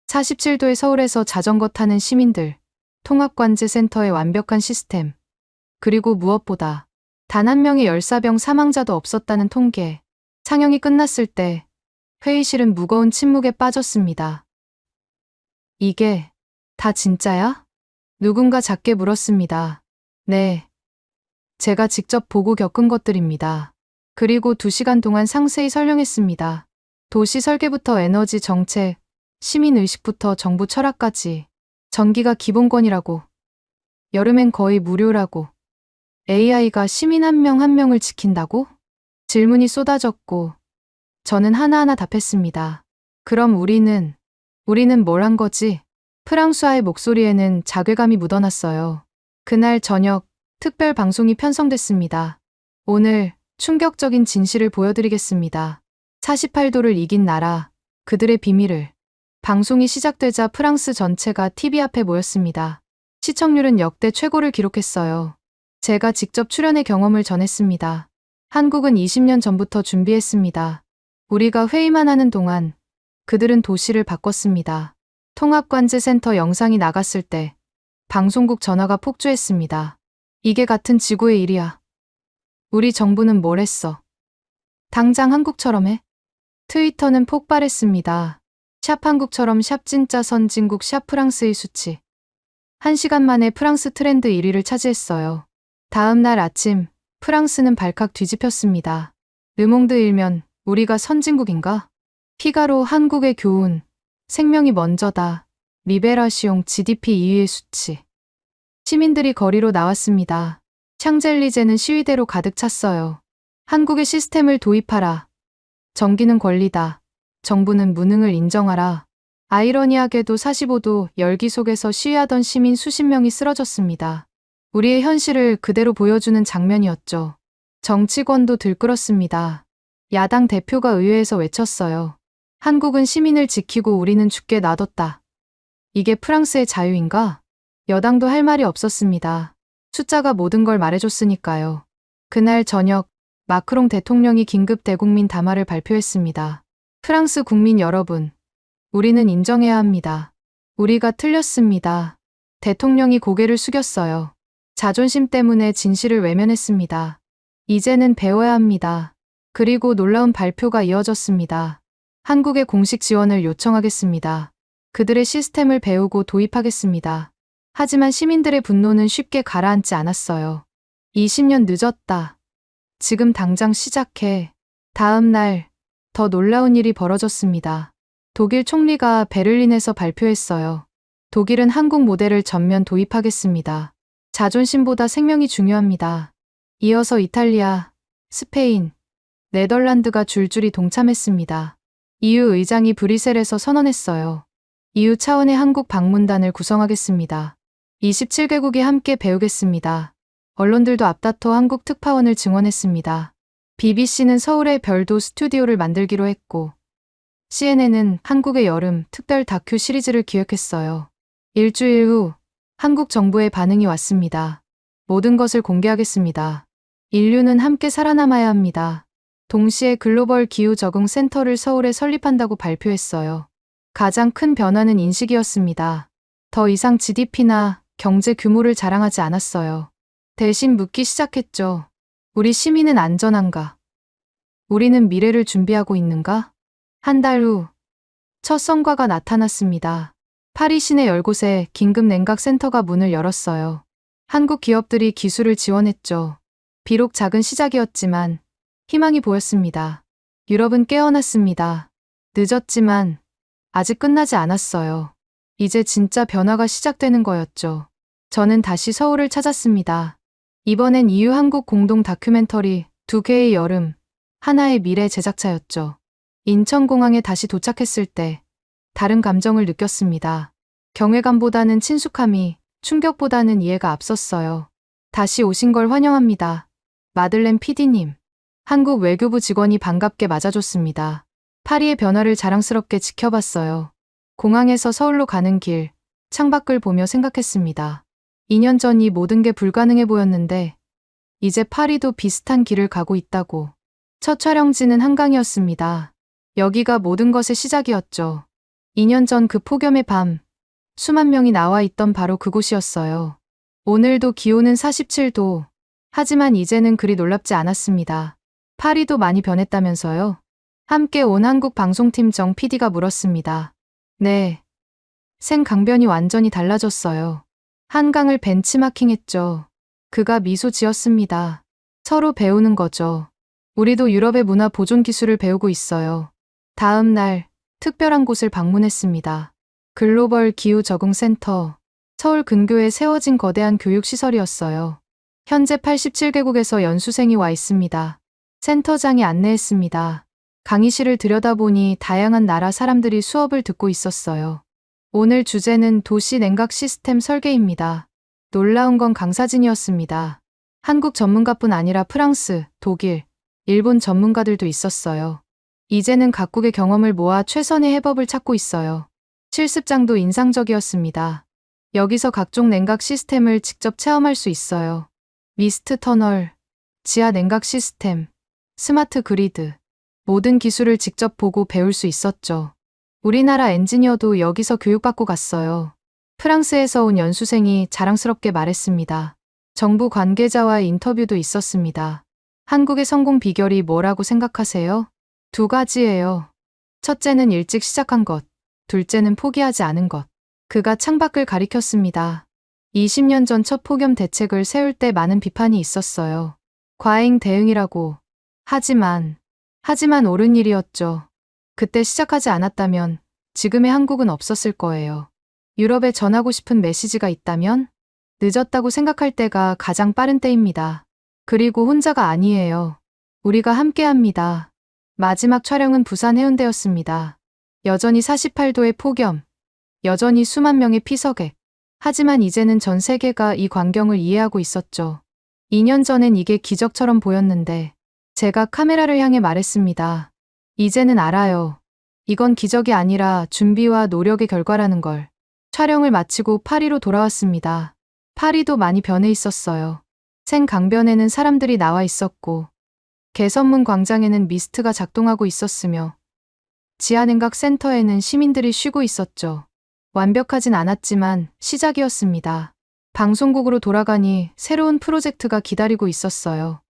47도의 서울에서 자전거 타는 시민들. 통합관제센터의 완벽한 시스템. 그리고 무엇보다 단 한 명의 열사병 사망자도 없었다는 통계. 상영이 끝났을 때 회의실은 무거운 침묵에 빠졌습니다. 이게 다 진짜야? 누군가 작게 물었습니다. 네. 제가 직접 보고 겪은 것들입니다. 그리고 2시간 동안 상세히 설명했습니다. 도시 설계부터 에너지 정책, 시민의식부터 정부 철학까지. 전기가 기본권이라고. 여름엔 거의 무료라고. AI가 시민 한 명 한 명을 지킨다고? 질문이 쏟아졌고 저는 하나하나 답했습니다. 그럼 우리는 뭘 한 거지? 프랑스아의 목소리에는 자괴감이 묻어났어요. 그날 저녁 특별 방송이 편성됐습니다. 오늘 충격적인 진실을 보여드리겠습니다. 48도를 이긴 나라, 그들의 비밀을. 방송이 시작되자 프랑스 전체가 TV 앞에 모였습니다. 시청률은 역대 최고를 기록했어요. 제가 직접 출연의 경험을 전했습니다. 한국은 20년 전부터 준비했습니다. 우리가 회의만 하는 동안 그들은 도시를 바꿨습니다. 통합관제센터 영상이 나갔을 때 방송국 전화가 폭주했습니다. 이게 같은 지구의 일이야. 우리 정부는 뭘 했어? 당장 한국처럼 해? 트위터는 폭발했습니다. 샵 한국처럼 샵 진짜 선진국 샵 프랑스의 수치. 1시간 만에 프랑스 트렌드 1위를 차지했어요. 다음 날 아침 프랑스는 발칵 뒤집혔습니다. 르몽드 일면 우리가 선진국인가? 피가로 한국의 교훈. 생명이 먼저다. 리베라시옹 GDP 2위의 수치. 시민들이 거리로 나왔습니다. 샹젤리제는 시위대로 가득 찼어요. 한국의 시스템을 도입하라. 전기는 권리다. 정부는 무능을 인정하라. 아이러니하게도 45도 열기 속에서 시위하던 시민 수십 명이 쓰러졌습니다. 우리의 현실을 그대로 보여주는 장면이었죠. 정치권도 들끓었습니다. 야당 대표가 의회에서 외쳤어요. 한국은 시민을 지키고 우리는 죽게 놔뒀다. 이게 프랑스의 자유인가? 여당도 할 말이 없었습니다. 숫자가 모든 걸 말해줬으니까요. 그날 저녁 마크롱 대통령이 긴급 대국민 담화를 발표했습니다. 프랑스 국민 여러분, 우리는 인정해야 합니다. 우리가 틀렸습니다. 대통령이 고개를 숙였어요. 자존심 때문에 진실을 외면했습니다. 이제는 배워야 합니다. 그리고 놀라운 발표가 이어졌습니다. 한국의 공식 지원을 요청하겠습니다. 그들의 시스템을 배우고 도입하겠습니다. 하지만 시민들의 분노는 쉽게 가라앉지 않았어요. 20년 늦었다. 지금 당장 시작해. 다음 날 더 놀라운 일이 벌어졌습니다. 독일 총리가 베를린에서 발표했어요. 독일은 한국 모델을 전면 도입하겠습니다. 자존심보다 생명이 중요합니다. 이어서 이탈리아, 스페인, 네덜란드가 줄줄이 동참했습니다. EU 의장이 브뤼셀에서 선언했어요. EU 차원의 한국 방문단을 구성하겠습니다. 27개국이 함께 배우겠습니다. 언론들도 앞다퉈 한국 특파원을 증원했습니다. BBC는 서울에 별도 스튜디오를 만들기로 했고 CNN은 한국의 여름 특별 다큐 시리즈를 기획했어요. 일주일 후 한국 정부의 반응이 왔습니다. 모든 것을 공개하겠습니다. 인류는 함께 살아남아야 합니다. 동시에 글로벌 기후 적응 센터를 서울에 설립한다고 발표했어요. 가장 큰 변화는 인식이었습니다. 더 이상 GDP나 경제 규모를 자랑하지 않았어요. 대신 묻기 시작했죠. 우리 시민은 안전한가? 우리는 미래를 준비하고 있는가? 한 달 후 첫 성과가 나타났습니다. 파리 시내 10곳에 긴급 냉각센터가 문을 열었어요. 한국 기업들이 기술을 지원했죠. 비록 작은 시작이었지만 희망이 보였습니다. 유럽은 깨어났습니다. 늦었지만 아직 끝나지 않았어요. 이제 진짜 변화가 시작되는 거였죠. 저는 다시 서울을 찾았습니다. 이번엔 이유 한국 공동 다큐멘터리 두 개의 여름, 하나의 미래 제작차였죠. 인천공항에 다시 도착했을 때 다른 감정을 느꼈습니다. 경외감보다는 친숙함이, 충격보다는 이해가 앞섰어요. 다시 오신 걸 환영합니다. 마들렌 PD님. 한국 외교부 직원이 반갑게 맞아줬습니다. 파리의 변화를 자랑스럽게 지켜봤어요. 공항에서 서울로 가는 길, 창밖을 보며 생각했습니다. 2년 전 이 모든 게 불가능해 보였는데 이제 파리도 비슷한 길을 가고 있다고. 첫 촬영지는 한강이었습니다. 여기가 모든 것의 시작이었죠. 2년 전 그 폭염의 밤, 수만 명이 나와 있던 바로 그곳이었어요. 오늘도 기온은 47도. 하지만 이제는 그리 놀랍지 않았습니다. 파리도 많이 변했다면서요? 함께 온 한국 방송팀 정 PD가 물었습니다. 네. 생강변이 완전히 달라졌어요. 한강을 벤치마킹했죠. 그가 미소 지었습니다. 서로 배우는 거죠. 우리도 유럽의 문화 보존 기술을 배우고 있어요. 다음 날 특별한 곳을 방문했습니다. 글로벌 기후 적응 센터. 서울 근교에 세워진 거대한 교육시설이었어요. 현재 87개국에서 연수생이 와 있습니다. 센터장이 안내했습니다. 강의실을 들여다보니 다양한 나라 사람들이 수업을 듣고 있었어요. 오늘 주제는 도시 냉각 시스템 설계입니다. 놀라운 건 강사진이었습니다. 한국 전문가뿐 아니라 프랑스, 독일, 일본 전문가들도 있었어요. 이제는 각국의 경험을 모아 최선의 해법을 찾고 있어요. 실습장도 인상적이었습니다. 여기서 각종 냉각 시스템을 직접 체험할 수 있어요. 미스트 터널, 지하 냉각 시스템, 스마트 그리드. 모든 기술을 직접 보고 배울 수 있었죠. 우리나라 엔지니어도 여기서 교육받고 갔어요. 프랑스에서 온 연수생이 자랑스럽게 말했습니다. 정부 관계자와의 인터뷰도 있었습니다. 한국의 성공 비결이 뭐라고 생각하세요? 두 가지예요. 첫째는 일찍 시작한 것, 둘째는 포기하지 않은 것. 그가 창밖을 가리켰습니다. 20년 전 첫 폭염 대책을 세울 때 많은 비판이 있었어요. 과잉 대응이라고. 하지만 옳은 일이었죠. 그때 시작하지 않았다면 지금의 한국은 없었을 거예요. 유럽에 전하고 싶은 메시지가 있다면 늦었다고 생각할 때가 가장 빠른 때입니다. 그리고 혼자가 아니에요. 우리가 함께합니다. 마지막 촬영은 부산 해운대였습니다. 여전히 48도의 폭염, 여전히 수만 명의 피서객. 하지만 이제는 전 세계가 이 광경을 이해하고 있었죠. 2년 전엔 이게 기적처럼 보였는데 제가 카메라를 향해 말했습니다. 이제는 알아요. 이건 기적이 아니라 준비와 노력의 결과라는 걸. 촬영을 마치고 파리로 돌아왔습니다. 파리도 많이 변해 있었어요. 생강변에는 사람들이 나와 있었고 개선문 광장에는 미스트가 작동하고 있었으며 지하냉각 센터에는 시민들이 쉬고 있었죠. 완벽하진 않았지만 시작이었습니다. 방송국으로 돌아가니 새로운 프로젝트가 기다리고 있었어요.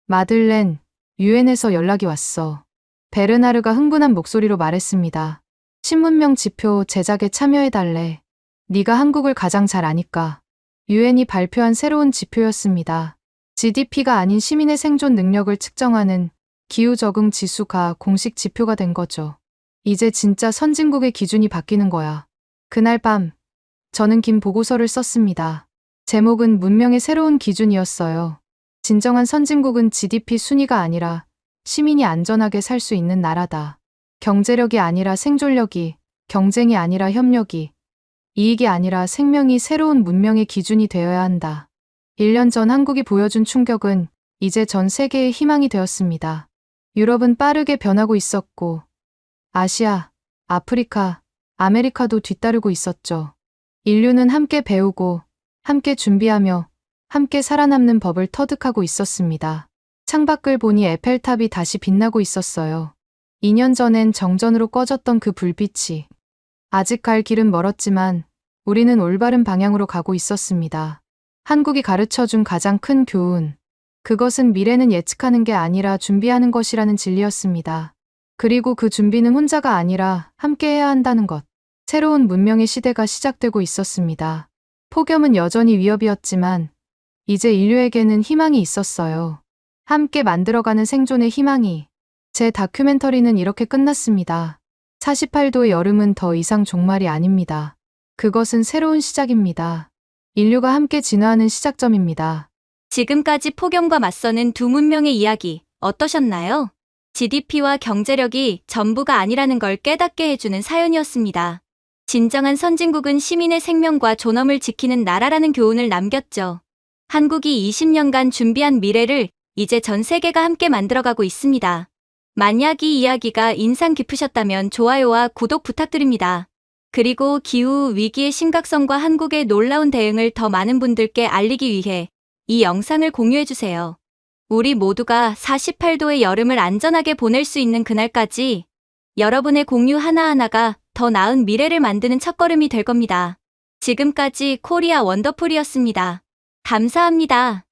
마들렌, 유엔에서 연락이 왔어. 베르나르가 흥분한 목소리로 말했습니다. 신문명 지표 제작에 참여해달래. 네가 한국을 가장 잘 아니까. 유엔이 발표한 새로운 지표였습니다. GDP가 아닌 시민의 생존 능력을 측정하는 기후 적응 지수가 공식 지표가 된 거죠. 이제 진짜 선진국의 기준이 바뀌는 거야. 그날 밤, 저는 긴 보고서를 썼습니다. 제목은 문명의 새로운 기준이었어요. 진정한 선진국은 GDP 순위가 아니라 시민이 안전하게 살 수 있는 나라다. 경제력이 아니라 생존력이, 경쟁이 아니라 협력이, 이익이 아니라 생명이 새로운 문명의 기준이 되어야 한다. 1년 전 한국이 보여준 충격은 이제 전 세계의 희망이 되었습니다. 유럽은 빠르게 변하고 있었고, 아시아, 아프리카, 아메리카도 뒤따르고 있었죠. 인류는 함께 배우고, 함께 준비하며, 함께 살아남는 법을 터득하고 있었습니다. 창밖을 보니 에펠탑이 다시 빛나고 있었어요. 2년 전엔 정전으로 꺼졌던 그 불빛이. 아직 갈 길은 멀었지만 우리는 올바른 방향으로 가고 있었습니다. 한국이 가르쳐준 가장 큰 교훈. 그것은 미래는 예측하는 게 아니라 준비하는 것이라는 진리였습니다. 그리고 그 준비는 혼자가 아니라 함께 해야 한다는 것. 새로운 문명의 시대가 시작되고 있었습니다. 폭염은 여전히 위협이었지만 이제 인류에게는 희망이 있었어요. 함께 만들어가는 생존의 희망이. 제 다큐멘터리는 이렇게 끝났습니다. 48도의 여름은 더 이상 종말이 아닙니다. 그것은 새로운 시작입니다. 인류가 함께 진화하는 시작점입니다. 지금까지 폭염과 맞서는 두 문명의 이야기 어떠셨나요? GDP와 경제력이 전부가 아니라는 걸 깨닫게 해주는 사연이었습니다. 진정한 선진국은 시민의 생명과 존엄을 지키는 나라라는 교훈을 남겼죠. 한국이 20년간 준비한 미래를 이제 전 세계가 함께 만들어가고 있습니다. 만약 이 이야기가 인상 깊으셨다면 좋아요와 구독 부탁드립니다. 그리고 기후 위기의 심각성과 한국의 놀라운 대응을 더 많은 분들께 알리기 위해 이 영상을 공유해주세요. 우리 모두가 48도의 여름을 안전하게 보낼 수 있는 그날까지 여러분의 공유 하나하나가 더 나은 미래를 만드는 첫걸음이 될 겁니다. 지금까지 코리아 원더풀이었습니다. 감사합니다.